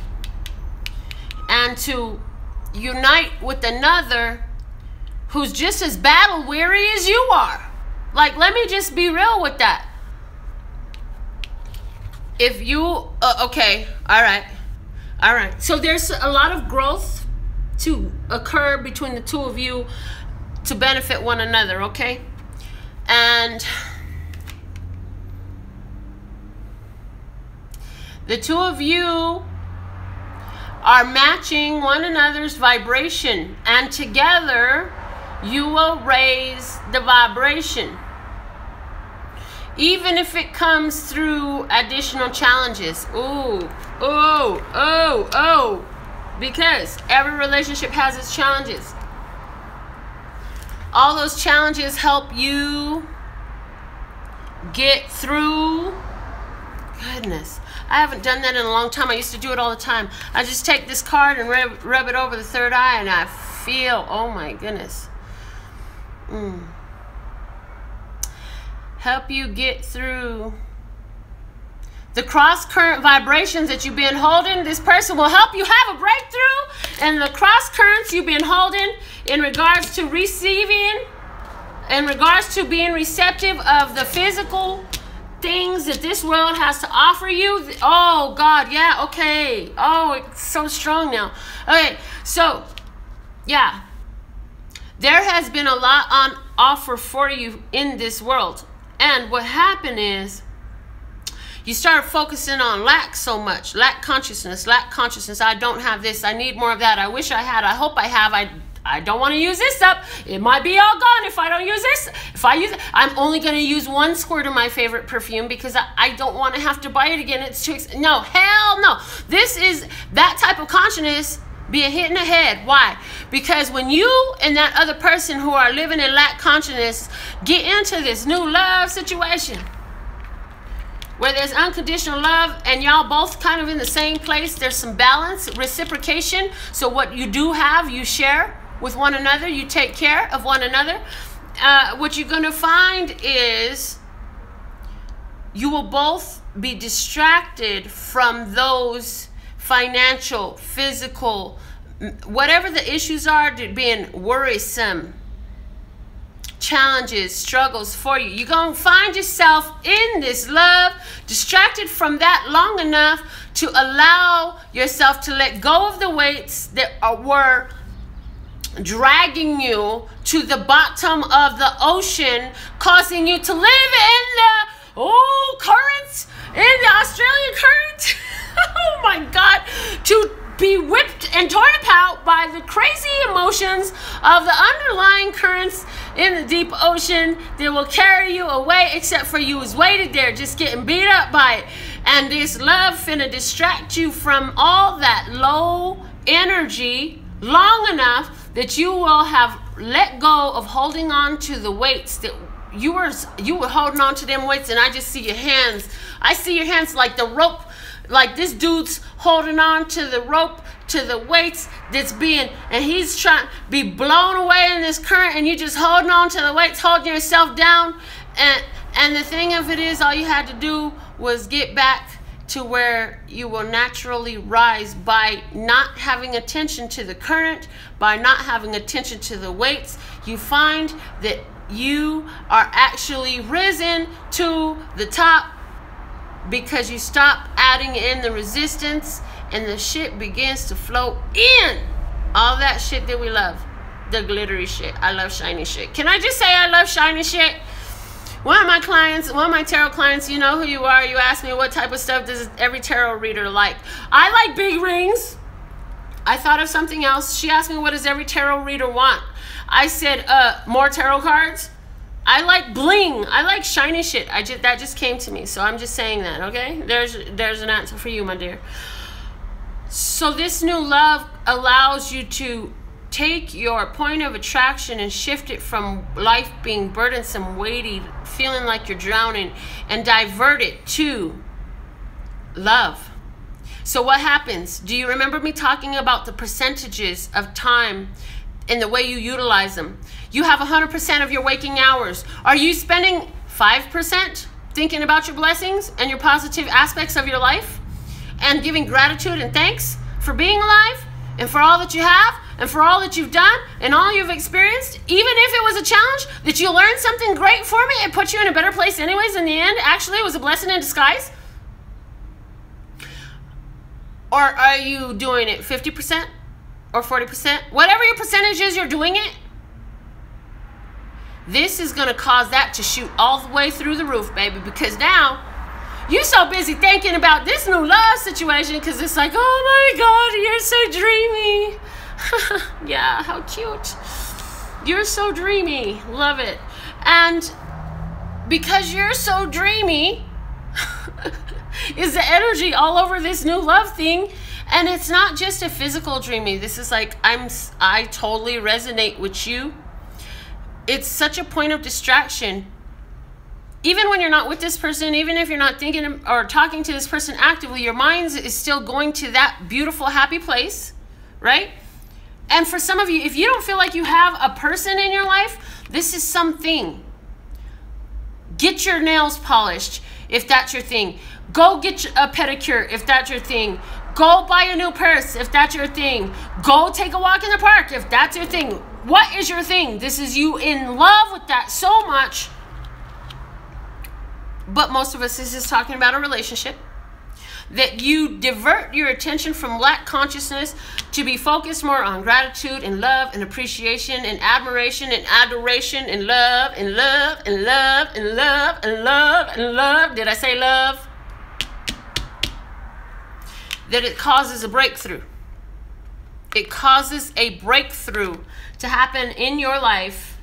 and to unite with another who's just as battle weary as you are. Like, let me just be real with that. If you, okay, all right. So there's a lot of growth to occur between the two of you to benefit one another, okay? And the two of you are matching one another's vibration, and together you will raise the vibration, even if it comes through additional challenges. Because every relationship has its challenges. All those challenges help you get through. Goodness, I haven't done that in a long time. I used to do it all the time. I just take this card and rub it over the third eye, and I feel, oh my goodness. Help you get through the cross current vibrations that you've been holding. This person will help you have a breakthrough, and the cross currents you've been holding in regards to receiving, in regards to being receptive of the physical things that this world has to offer you. Oh God, yeah, okay. Oh, it's so strong now. Okay, so yeah, there has been a lot on offer for you in this world. And what happened is you start focusing on lack so much. Lack consciousness. I don't have this. I need more of that. I wish I had. I hope I have. I don't want to use this up. It might be all gone if I don't use this. If I use it, I'm only going to use one squirt of my favorite perfume because I don't want to have to buy it again. It's too expensive. No, hell no. This is that type of consciousness being hit in the head. Why? Because when you and that other person who are living in lack consciousness get into this new love situation where there's unconditional love and y'all both kind of in the same place, there's some balance, reciprocation. So what you do have, you share with one another, you take care of one another. What you're going to find is you will both be distracted from those financial, physical, whatever the issues are, being worrisome, challenges, struggles for you. You're going to find yourself in this love, distracted from that long enough to allow yourself to let go of the weights that were dragging you to the bottom of the ocean, causing you to live in the currents, in the Australian current. Oh my God, to be whipped and torn apart by the crazy emotions of the underlying currents in the deep ocean that will carry you away, except for you was weighted there just getting beat up by it. And this love finna distract you from all that low energy long enough that you will have let go of holding on to the weights that you were holding on to them weights. And I just see your hands. I see your hands like the rope like this dude's holding on to the rope, to the weights and he's trying to be blown away in this current, and you just holding on to the weights, holding yourself down. And the thing of it is, all you had to do was get back to where you will naturally rise by not having attention to the current, by not having attention to the weights. You find that you are actually risen to the top because you stop adding in the resistance, and the shit begins to flow in. All that shit that we love, the glittery shit. I love shiny shit. Can I just say I love shiny shit? One of my tarot clients, you know who you are, you asked me what type of stuff does every tarot reader like. I like big rings. I thought of something else. She asked me, what does every tarot reader want? I said, more tarot cards. I like bling. I like shiny shit. That just came to me, so I'm just saying that, okay? There's an answer for you, my dear. So this new love allows you to take your point of attraction and shift it from life being burdensome, weighty, feeling like you're drowning, and divert it to love. So what happens? Do you remember me talking about the percentages of time and the way you utilize them? You have 100% of your waking hours. Are you spending 5% thinking about your blessings and your positive aspects of your life and giving gratitude and thanks for being alive and for all that you have and for all that you've done and all you've experienced? Even if it was a challenge that you learned something great for me, it put you in a better place anyways in the end. Actually, it was a blessing in disguise. Or are you doing it 50% or 40%? Whatever your percentage is, you're doing it. This is going to cause that to shoot all the way through the roof, baby, because now you're so busy thinking about this new love situation because it's like, oh my God, you're so dreamy. Yeah, how cute. You're so dreamy. Love it. And because you're so dreamy is the energy all over this new love thing. And it's not just a physical dreamy. This is like, I totally resonate with you. It's such a point of distraction. Even when you're not with this person, even if you're not thinking or talking to this person actively, your mind is still going to that beautiful, happy place, right? And for some of you, if you don't feel like you have a person in your life, this is something. Get your nails polished, if that's your thing. Go get a pedicure, if that's your thing. Go buy a new purse, if that's your thing. Go take a walk in the park, if that's your thing. What is your thing? This is you in love with that so much. But most of us, this is talking about a relationship. That you divert your attention from lack consciousness to be focused more on gratitude and love and appreciation and admiration and adoration and love and love and love and love and love and love. Did I say love? That it causes a breakthrough. It causes a breakthrough to happen in your life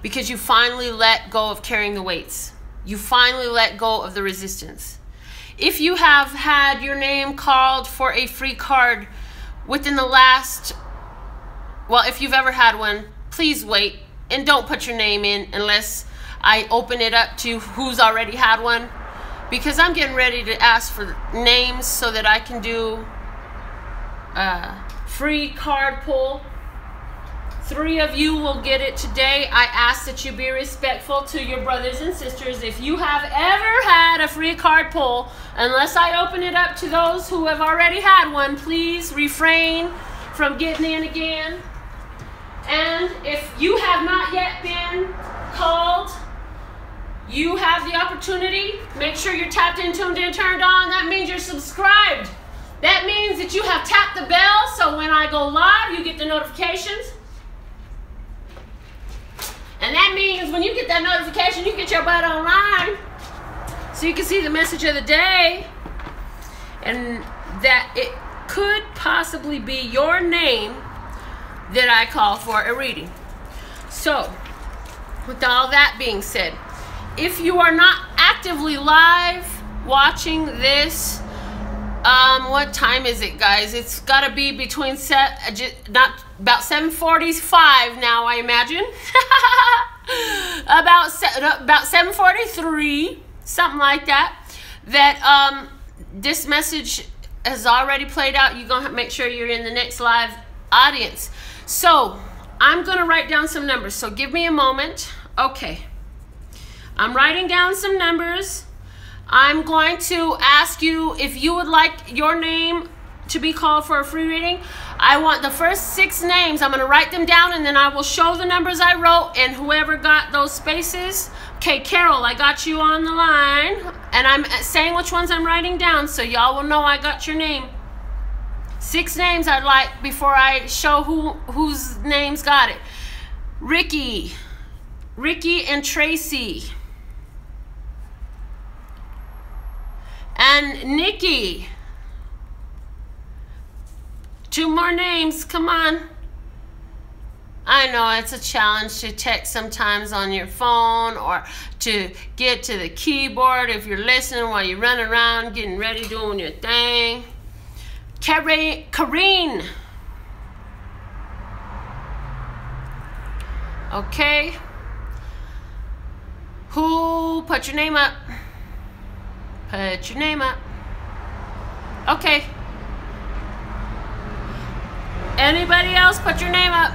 because you finally let go of carrying the weights. You finally let go of the resistance. If you have had your name called for a free card within the last, well, if you've ever had one, please wait and don't put your name in unless I open it up to who's already had one, because I'm getting ready to ask for names so that I can do a free card pull. 3 of you will get it today. I ask that you be respectful to your brothers and sisters. If you have ever had a free card pull, unless I open it up to those who have already had one, please refrain from getting in again. And if you have not yet been called, you have the opportunity. Make sure you're tapped in, tuned in, turned on. That means you're subscribed. That means that you have tapped the bell, so when I go live, you get the notifications. And that means when you get that notification, you get your butt online so you can see the message of the day, and that it could possibly be your name that I call for a reading. So, with all that being said, if you are not actively live watching this, what time is it, guys? It's got to be between about 7:45 now, I imagine. about 7:43. something like that, that this message has already played out. You're going to make sure you're in the next live audience. So I'm going to write down some numbers. So give me a moment. Okay. I'm writing down some numbers. I'm going to ask you if you would like your name to be called for a free reading. I want the first 6 names. I'm going to write them down, and then I will show the numbers I wrote, and whoever got those spaces. Okay, Carol, I got you on the line, and I'm saying which ones I'm writing down so y'all will know I got your name. 6 names I'd like before I show whose names got it. Ricky and Tracy. And Nikki. 2 more names, come on. I know it's a challenge to text sometimes on your phone or to get to the keyboard if you're listening while you're running around, getting ready, doing your thing. Kareen. Okay. Who? Put your name up. Put your name up. Okay. Anybody else? Put your name up.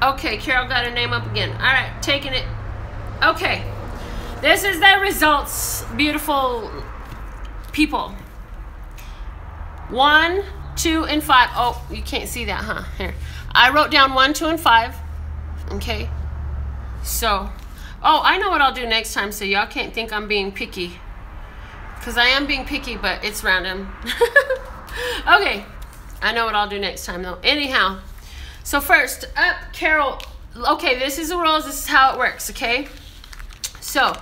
Okay, Carol got her name up again. All right, taking it. Okay. This is the results, beautiful people. 1, 2, and 5. Oh, you can't see that, huh? Here. I wrote down 1, 2, and 5. Okay. So, oh, I know what I'll do next time so y'all can't think I'm being picky. Because I am being picky, but it's random. Okay. I know what I'll do next time, though. Anyhow. So first up, Carol. Okay, this is the rules. This is how it works, okay? So,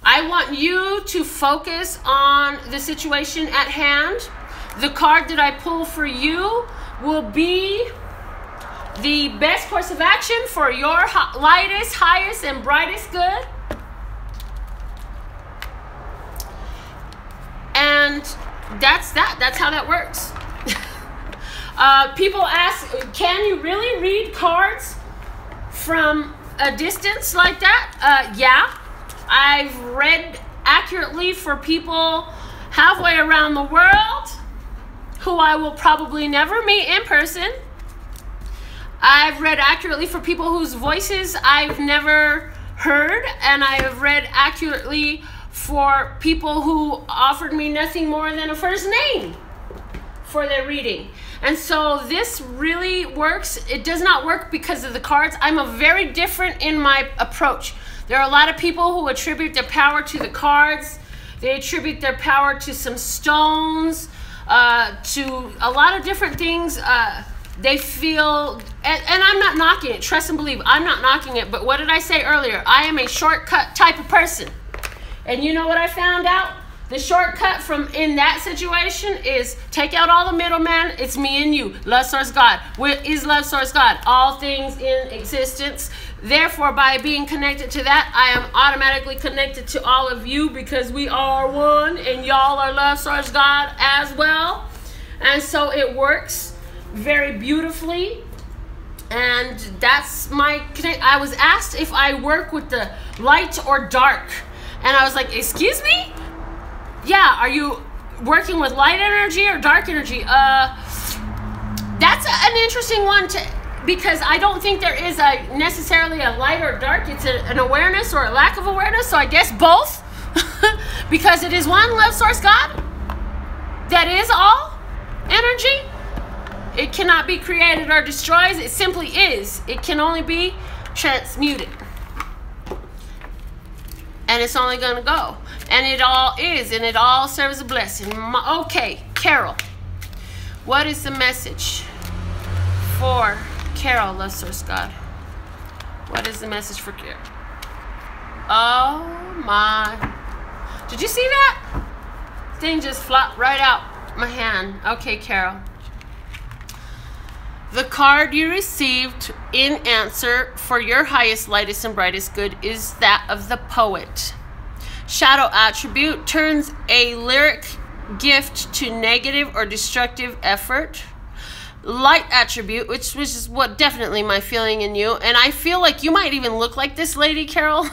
I want you to focus on the situation at hand. The card that I pull for you will be the best course of action for your lightest, highest, and brightest good. And that's that. That's how that works. People ask, can you really read cards from a distance like that? Yeah. I've read accurately for people halfway around the world who I will probably never meet in person. I've read accurately for people whose voices I've never heard, and I have read accurately for people who offered me nothing more than a first name for their reading. And so this really works. It does not work because of the cards. I'm a very different in my approach. There are a lot of people who attribute their power to the cards. They attribute their power to some stones, to a lot of different things. They feel, and I'm not knocking it, trust and believe, I'm not knocking it, but what did I say earlier? I am a shortcut type of person. And you know what I found out? The shortcut from in that situation is take out all the middleman. It's me and you. Love source God. What is love source God? All things in existence. Therefore, by being connected to that, I am automatically connected to all of you because we are one and y'all are love source God as well. And so it works very beautifully. And that's my connect. I was asked if I work with the light or dark. And I was like, excuse me? Yeah, are you working with light energy or dark energy? That's an interesting one because I don't think there is necessarily a light or dark. It's an awareness or a lack of awareness. So I guess both, because it is one love source God that is all energy. It cannot be created or destroyed. It simply is. It can only be transmuted. And it's only going to go. And it all is. And it all serves a blessing. Okay, Carol. What is the message for Carol, love source God? What is the message for Carol? Oh my. Did you see that? Thing just flopped right out my hand. Okay, Carol. The card you received in answer for your highest, lightest, and brightest good is that of the poet. Shadow attribute turns a lyric gift to negative or destructive effort. Light attribute, which is what definitely my feeling in you, and I feel like you might even look like this lady, Carol.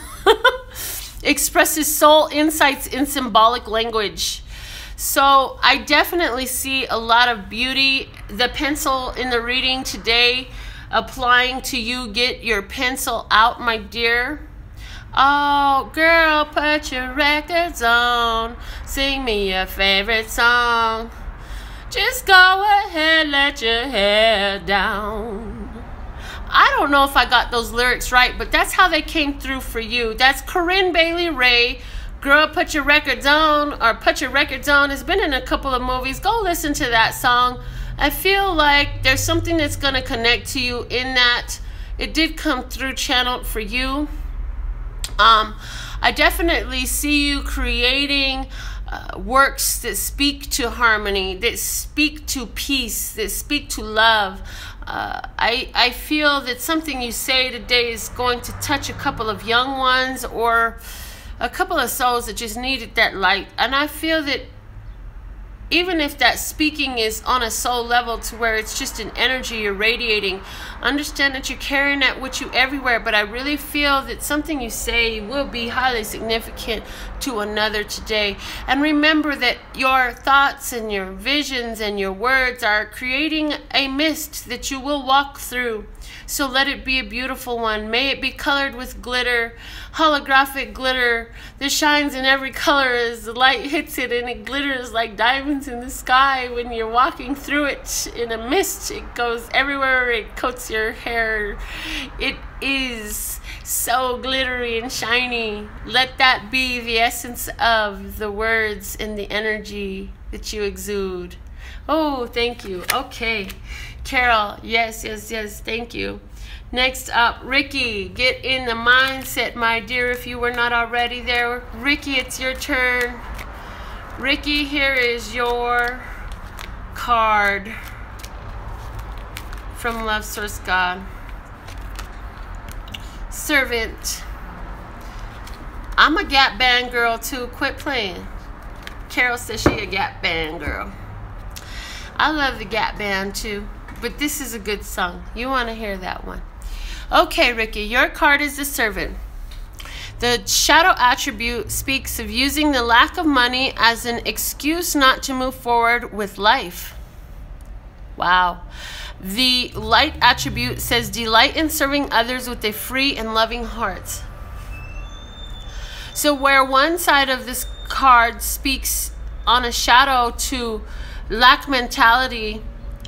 expresses soul insights in symbolic language. So I definitely see a lot of beauty. The pencil in the reading today applying to you. Get your pencil out, my dear. Oh, girl, put your records on. Sing me your favorite song. Just go ahead, let your hair down. I don't know if I got those lyrics right, but that's how they came through for you. That's Corinne Bailey Rae. Girl, put your records on, or Put Your Records On. It's been in a couple of movies. Go listen to that song. I feel like there's something that's going to connect to you in that. It did come through channeled for you. I definitely see you creating works that speak to harmony, that speak to peace, that speak to love. I feel that something you say today is going to touch a couple of young ones or a couple of souls that just needed that light. And I feel that even if that speaking is on a soul level to where it's just an energy you're radiating, understand that you're carrying that with you everywhere. But I really feel that something you say will be highly significant to another today. And remember that your thoughts and your visions and your words are creating a mist that you will walk through. So let it be a beautiful one. May it be colored with glitter, holographic glitter that shines in every color as the light hits it, and it glitters like diamonds in the sky when you're walking through it in a mist. It goes everywhere. It coats your hair. It is so glittery and shiny. Let that be the essence of the words and the energy that you exude. Oh, thank you. Okay. Carol, yes, thank you. Next up, Ricky, get in the mindset, my dear, if you were not already there. Ricky, it's your turn. Ricky, here is your card from Love Source God. Servant. I'm a Gap Band girl too. Quit playing. Carol says she a Gap Band girl. I love the Gap Band too. But this is a good song. You want to hear that one. Okay, Ricky, your card is the Servant. The shadow attribute speaks of using the lack of money as an excuse not to move forward with life. Wow. The light attribute says delight in serving others with a free and loving heart. So where one side of this card speaks on a shadow to lack mentality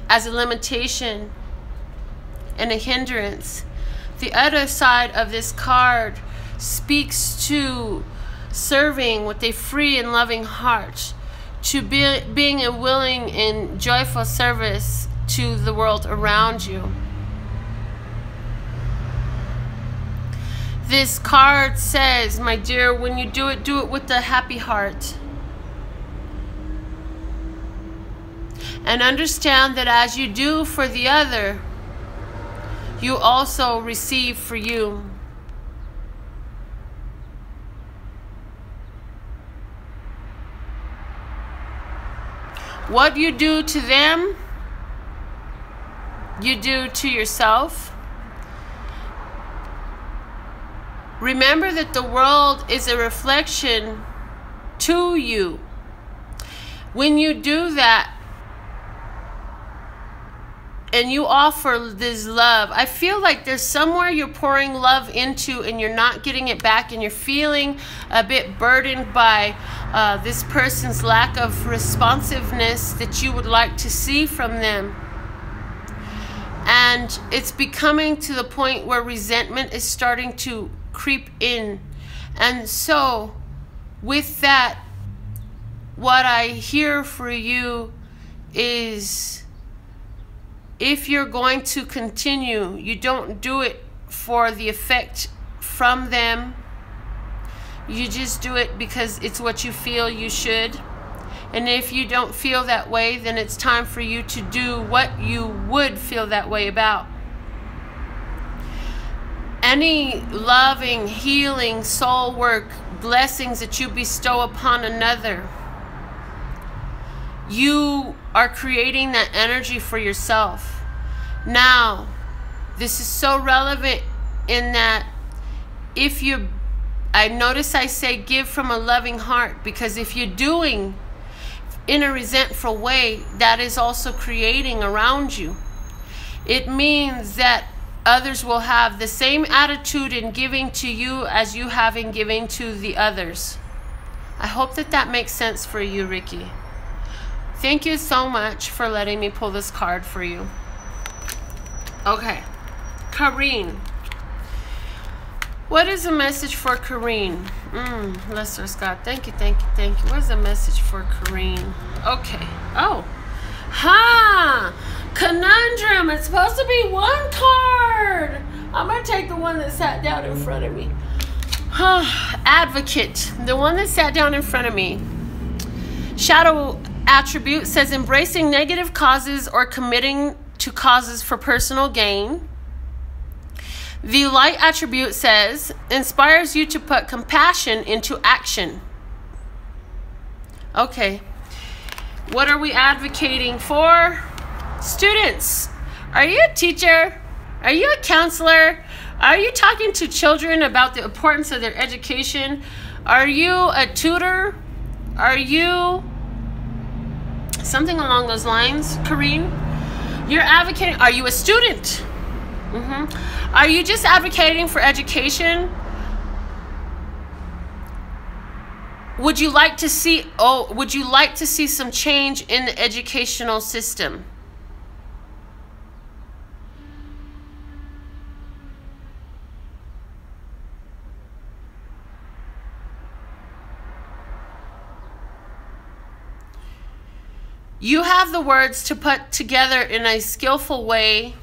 as a limitation and a hindrance, the other side of this card speaks to serving with a free and loving heart, to being a willing and joyful service to the world around you. This card says, my dear, when you do it with a happy heart. And understand that as you do for the other, you also receive for you. What you do to them, you do to yourself. Remember that the world is a reflection to you. When you do that, and you offer this love, I feel like there's somewhere you're pouring love into and you're not getting it back, and you're feeling a bit burdened by this person's lack of responsiveness that you would like to see from them. And it's becoming to the point where resentment is starting to creep in. And so with that, what I hear for you is, if you're going to continue, you don't do it for the effect from them. You just do it because it's what you feel you should. And if you don't feel that way, then it's time for you to do what you would feel that way about. Any loving, healing, soul work, blessings that you bestow upon another, you are creating that energy for yourself. Now, this is so relevant in that if you're I notice I say give from a loving heart, because if you're doing in a resentful way, that is also creating around you. It means that others will have the same attitude in giving to you as you have in giving to the others. I hope that that makes sense for you, Ricky. Thank you so much for letting me pull this card for you. Okay, Kareen. What is the message for Kareen? Lester Scott, thank you, thank you, thank you. What is the message for Kareen? Okay. Oh. Ha! Conundrum. It's supposed to be one card. I'm going to take the one that sat down in front of me. Advocate. The one that sat down in front of me. Shadow attribute says embracing negative causes or committing to causes for personal gain. The light attribute says inspires you to put compassion into action. Okay. What are we advocating for? Students, are you a teacher? Are you a counselor? Are you talking to children about the importance of their education? Are you a tutor? Are you something along those lines, Kareen? You're advocating. Are you a student? Are you just advocating for education? Would you like to see some change in the educational system? You have the words to put together in a skillful way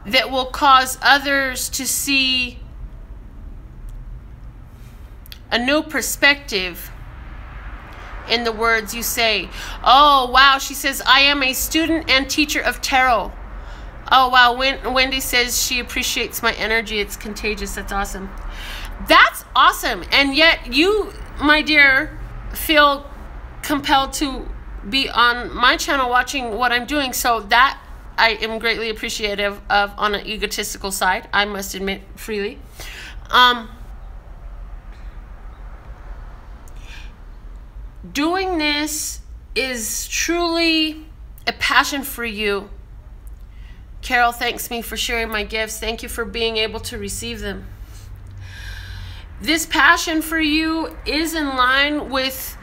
that will cause others to see a new perspective in the words you say. Oh, wow. She says, I am a student and teacher of tarot. Oh, wow. Wendy says she appreciates my energy. It's contagious. That's awesome. That's awesome. And yet you, my dear, feel compelled to be on my channel watching what I'm doing. So that I am greatly appreciative of on an egotistical side, I must admit freely. Doing this is truly a passion for you. Carol thanks me for sharing my gifts. Thank you for being able to receive them. This passion for you is in line with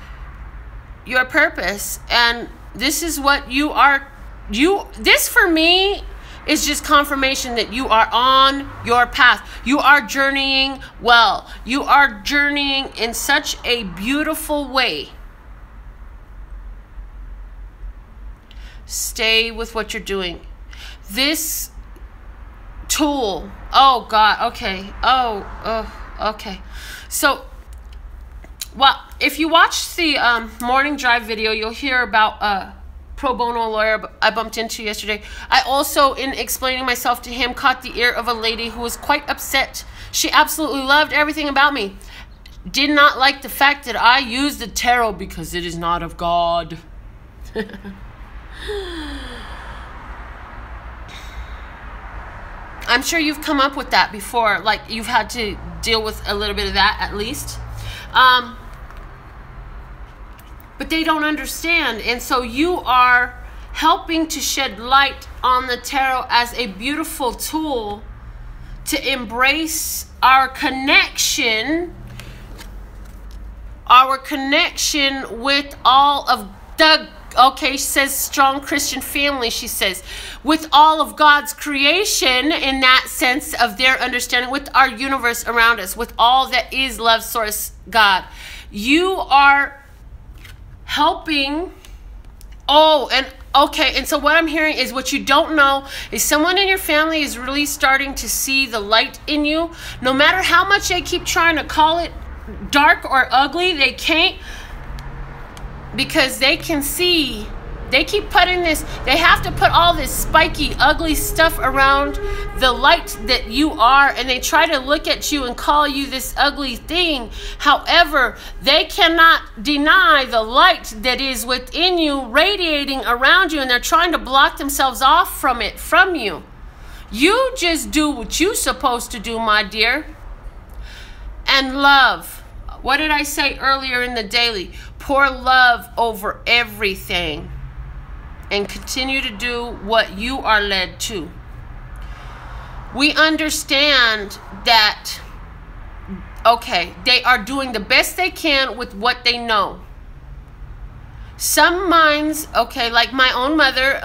your purpose, and this is what you are. This for me is just confirmation that you are on your path. You are journeying well. You are journeying in such a beautiful way. Stay with what you're doing. This tool, oh God, okay. Okay. So, well, if you watch the morning drive video, you'll hear about pro bono lawyer I bumped into yesterday. I also, in explaining myself to him, caught the ear of a lady who was quite upset. She absolutely loved everything about me. Did not like the fact that I used the tarot because it is not of God. I'm sure you've come up with that before. Like, you've had to deal with a little bit of that at least. But they don't understand. And so you are helping to shed light on the tarot as a beautiful tool to embrace our connection with all of the, okay, she says strong Christian family, she says, with all of God's creation, in that sense of their understanding, with our universe around us, with all that is love source God. You are helping. Oh, and okay, and so what I'm hearing is, what you don't know is someone in your family is really starting to see the light in you. No matter how much they keep trying to call it dark or ugly, they can't, because they can see. They keep putting this, they have to put all this spiky, ugly stuff around the light that you are, and they try to look at you and call you this ugly thing. However, they cannot deny the light that is within you radiating around you, and they're trying to block themselves off from it, from you. You just do what you're supposed to do, my dear. And love. What did I say earlier in the daily? Pour love over everything. And continue to do what you are led to. We understand that, okay, they are doing the best they can with what they know. Some minds, okay, like my own mother,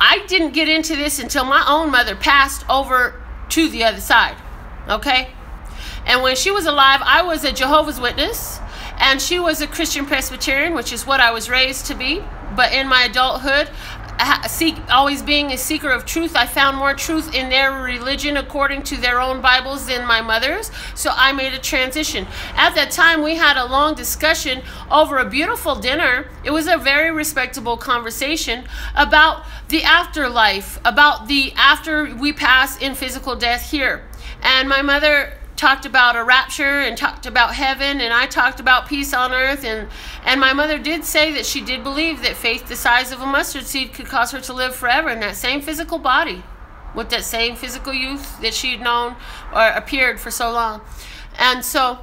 I didn't get into this until my own mother passed over to the other side, okay? And when she was alive, I was a Jehovah's Witness, and she was a Christian Presbyterian, which is what I was raised to be. But in my adulthood, always being a seeker of truth, I found more truth in their religion according to their own Bibles than my mother's. So I made a transition. At that time, we had a long discussion over a beautiful dinner. It was a very respectable conversation about the afterlife, about the after we pass in physical death here. And my mother talked about a rapture and talked about heaven, and I talked about peace on earth, and my mother did say that she did believe that faith the size of a mustard seed could cause her to live forever in that same physical body with that same physical youth that she'd known or appeared for so long. And so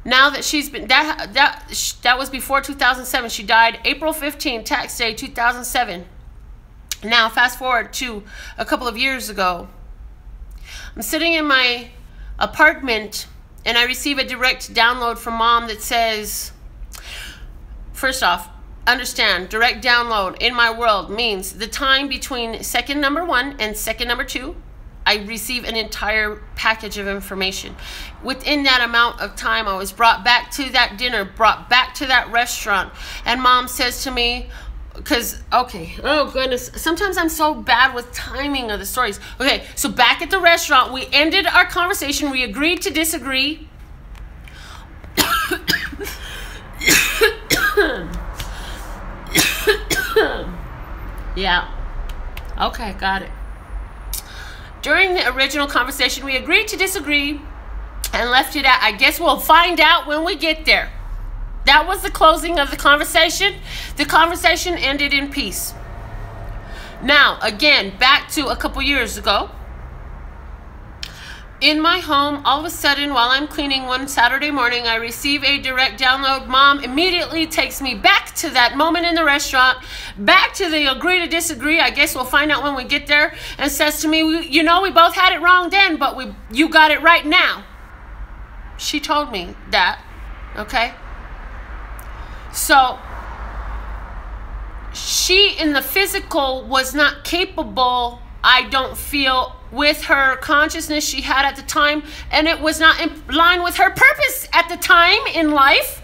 now that she's been that was before 2007. She died April 15, tax day 2007. Now fast forward to a couple of years ago. I'm sitting in my apartment and I receive a direct download from Mom that says, first off, understand, direct download in my world means the time between second number 1 and second number 2, I receive an entire package of information. Within that amount of time, I was brought back to that dinner, brought back to that restaurant, and Mom says to me, because, okay, oh goodness, sometimes I'm so bad with timing of the stories. Okay, so back at the restaurant, we ended our conversation. We agreed to disagree. Yeah. Okay, got it. During the original conversation, we agreed to disagree and left it at, I guess we'll find out when we get there. That was the closing of the conversation. The conversation ended in peace. Now, again, back to a couple years ago. In my home, all of a sudden, while I'm cleaning one Saturday morning, I receive a direct download. Mom immediately takes me back to that moment in the restaurant, back to the agree to disagree. I guess we'll find out when we get there, and says to me, you know, we both had it wrong then, but you got it right now. She told me that, okay? So she in the physical was not capable, I don't feel, with her consciousness she had at the time, and it was not in line with her purpose at the time in life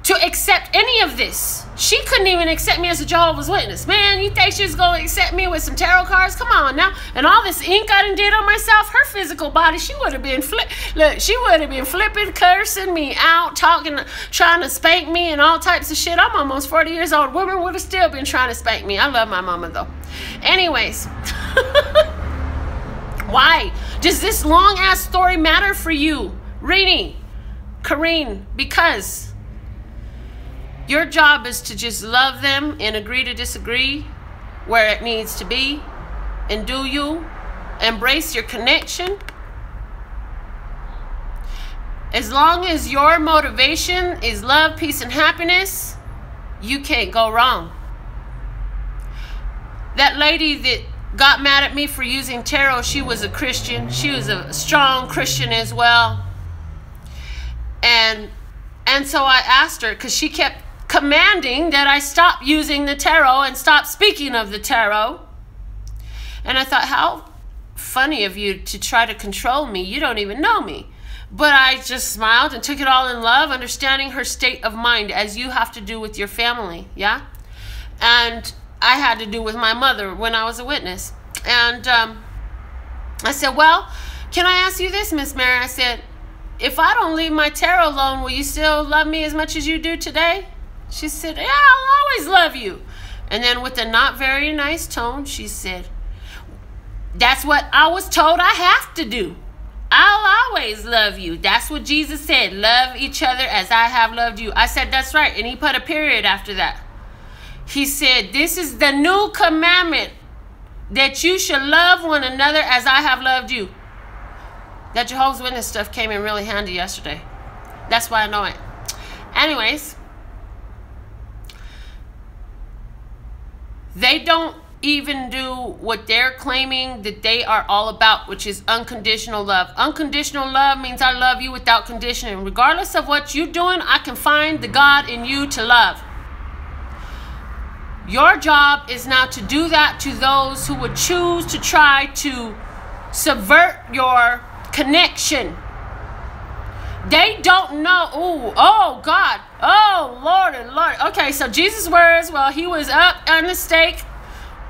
to accept any of this. She couldn't even accept me as a Jehovah's Witness. Man, you think she was going to accept me with some tarot cards? Come on now. And all this ink I done did on myself, her physical body, she would have been flipping, cursing me out, talking, trying to spank me and all types of shit. I'm almost 40 years old. Women would have still been trying to spank me. I love my mama though. Anyways. Why does this long ass story matter for you, Rini, Kareen? Because your job is to just love them and agree to disagree where it needs to be, and do you embrace your connection. As long as your motivation is love, peace, and happiness, you can't go wrong. That lady that got mad at me for using tarot, she was a Christian. She was a strong Christian as well. And so I asked her, because she kept commanding that I stop using the tarot and stop speaking of the tarot. And I thought, how funny of you to try to control me. You don't even know me. But I just smiled and took it all in love, understanding her state of mind, as you have to do with your family, yeah? And I had to do with my mother when I was a witness. And I said, well, can I ask you this, Miss Mary? I said, if I don't leave my tarot alone, will you still love me as much as you do today? She said, yeah, I'll always love you. And then with a not very nice tone, she said, that's what I was told I have to do. I'll always love you. That's what Jesus said. Love each other as I have loved you. I said, that's right. And he put a period after that. He said, this is the new commandment that you should love one another as I have loved you. That Jehovah's Witness stuff came in really handy yesterday. That's why I know it. Anyways, they don't even do what they're claiming that they are all about, which is unconditional love. Unconditional love means I love you without conditioning. Regardless of what you're doing, I can find the God in you to love. Your job is now to do that to those who would choose to try to subvert your connection. They don't know. Ooh, oh God, oh Lord and Lord. Okay, so Jesus' words while he was up on the stake,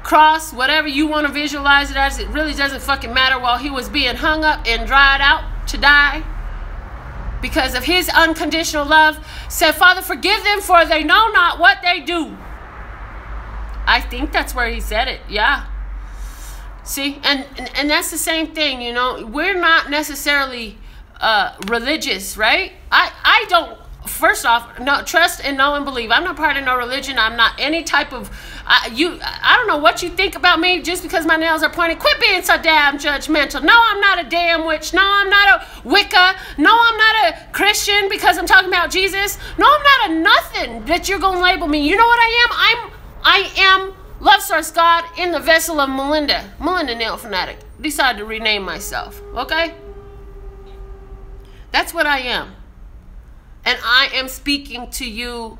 cross, whatever you want to visualize it as, it really doesn't fucking matter, while he was being hung up and dried out to die because of his unconditional love, said, Father, forgive them, for they know not what they do. I think that's where he said it. Yeah. See, and that's the same thing, you know. We're not necessarily religious, right? I don't, first off, no, trust and know and believe. I'm not part of no religion. I'm not any type of, I don't know what you think about me just because my nails are pointed. Quit being so damn judgmental. No, I'm not a damn witch. No, I'm not a Wicca. No, I'm not a Christian because I'm talking about Jesus. No, I'm not a nothing that you're going to label me. You know what I am? I am Love Source God in the vessel of Melinda NailFanatic. Decided to rename myself, okay? That's what I am. And I am speaking to you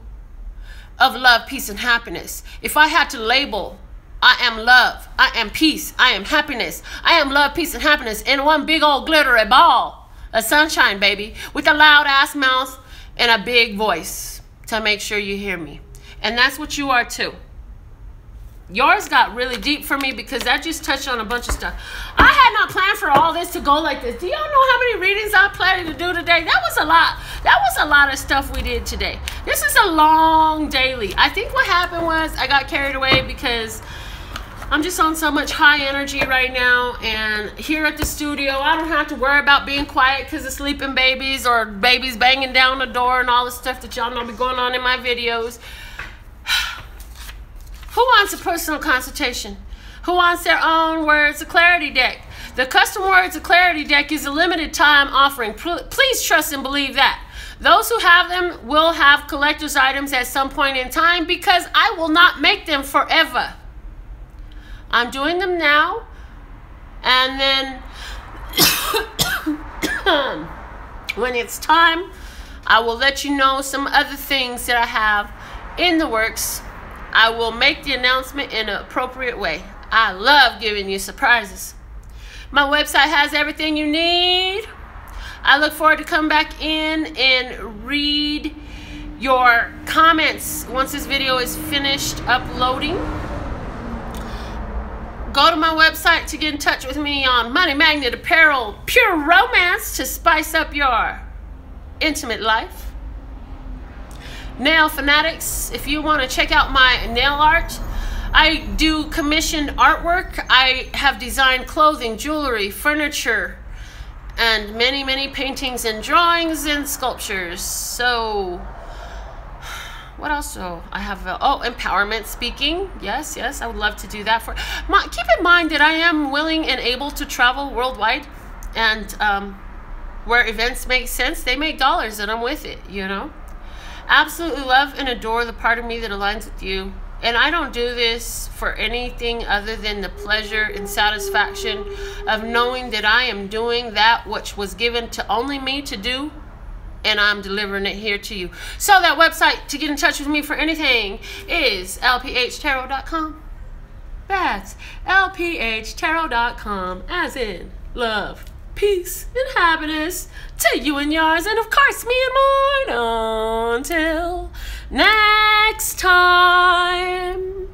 of love, peace, and happiness. If I had to label, I am love, I am peace, I am happiness. I am love, peace, and happiness in one big old glittery ball of sunshine, baby, with a loud ass mouth and a big voice to make sure you hear me. And that's what you are too. Yours got really deep for me because that just touched on a bunch of stuff. I had not planned for all this to go like this. Do y'all know how many readings I planned to do today? That was a lot. That was a lot of stuff we did today. This is a long daily. I think what happened was I got carried away because I'm just on so much high energy right now. And here at the studio, I don't have to worry about being quiet because of sleeping babies or babies banging down the door and all the stuff that y'all know be going on in my videos. Who wants a personal consultation? Who wants their own Words of Clarity deck? The custom Words of Clarity deck is a limited time offering. Please trust and believe that. Those who have them will have collector's items at some point in time because I will not make them forever. I'm doing them now, and then when it's time, I will let you know some other things that I have in the works. I will make the announcement in an appropriate way. I love giving you surprises. My website has everything you need. I look forward to come back in and read your comments once this video is finished uploading. Go to my website to get in touch with me on Money Magnet Apparel, pure romance to spice up your intimate life. Nail Fanatics, if you want to check out my nail art, I do commissioned artwork. I have designed clothing, jewelry, furniture, and many, many paintings and drawings and sculptures. So, what else do I have? Oh, empowerment speaking. Yes, I would love to do that. Keep in mind that I am willing and able to travel worldwide, and where events make sense, they make dollars, and I'm with it, you know. Absolutely love and adore the part of me that aligns with you. And I don't do this for anything other than the pleasure and satisfaction of knowing that I am doing that which was given to only me to do, and I'm delivering it here to you. So that website to get in touch with me for anything is lphtarot.com. That's lphtarot.com, as in love, peace, and happiness to you and yours, and of course me and mine. Until next time.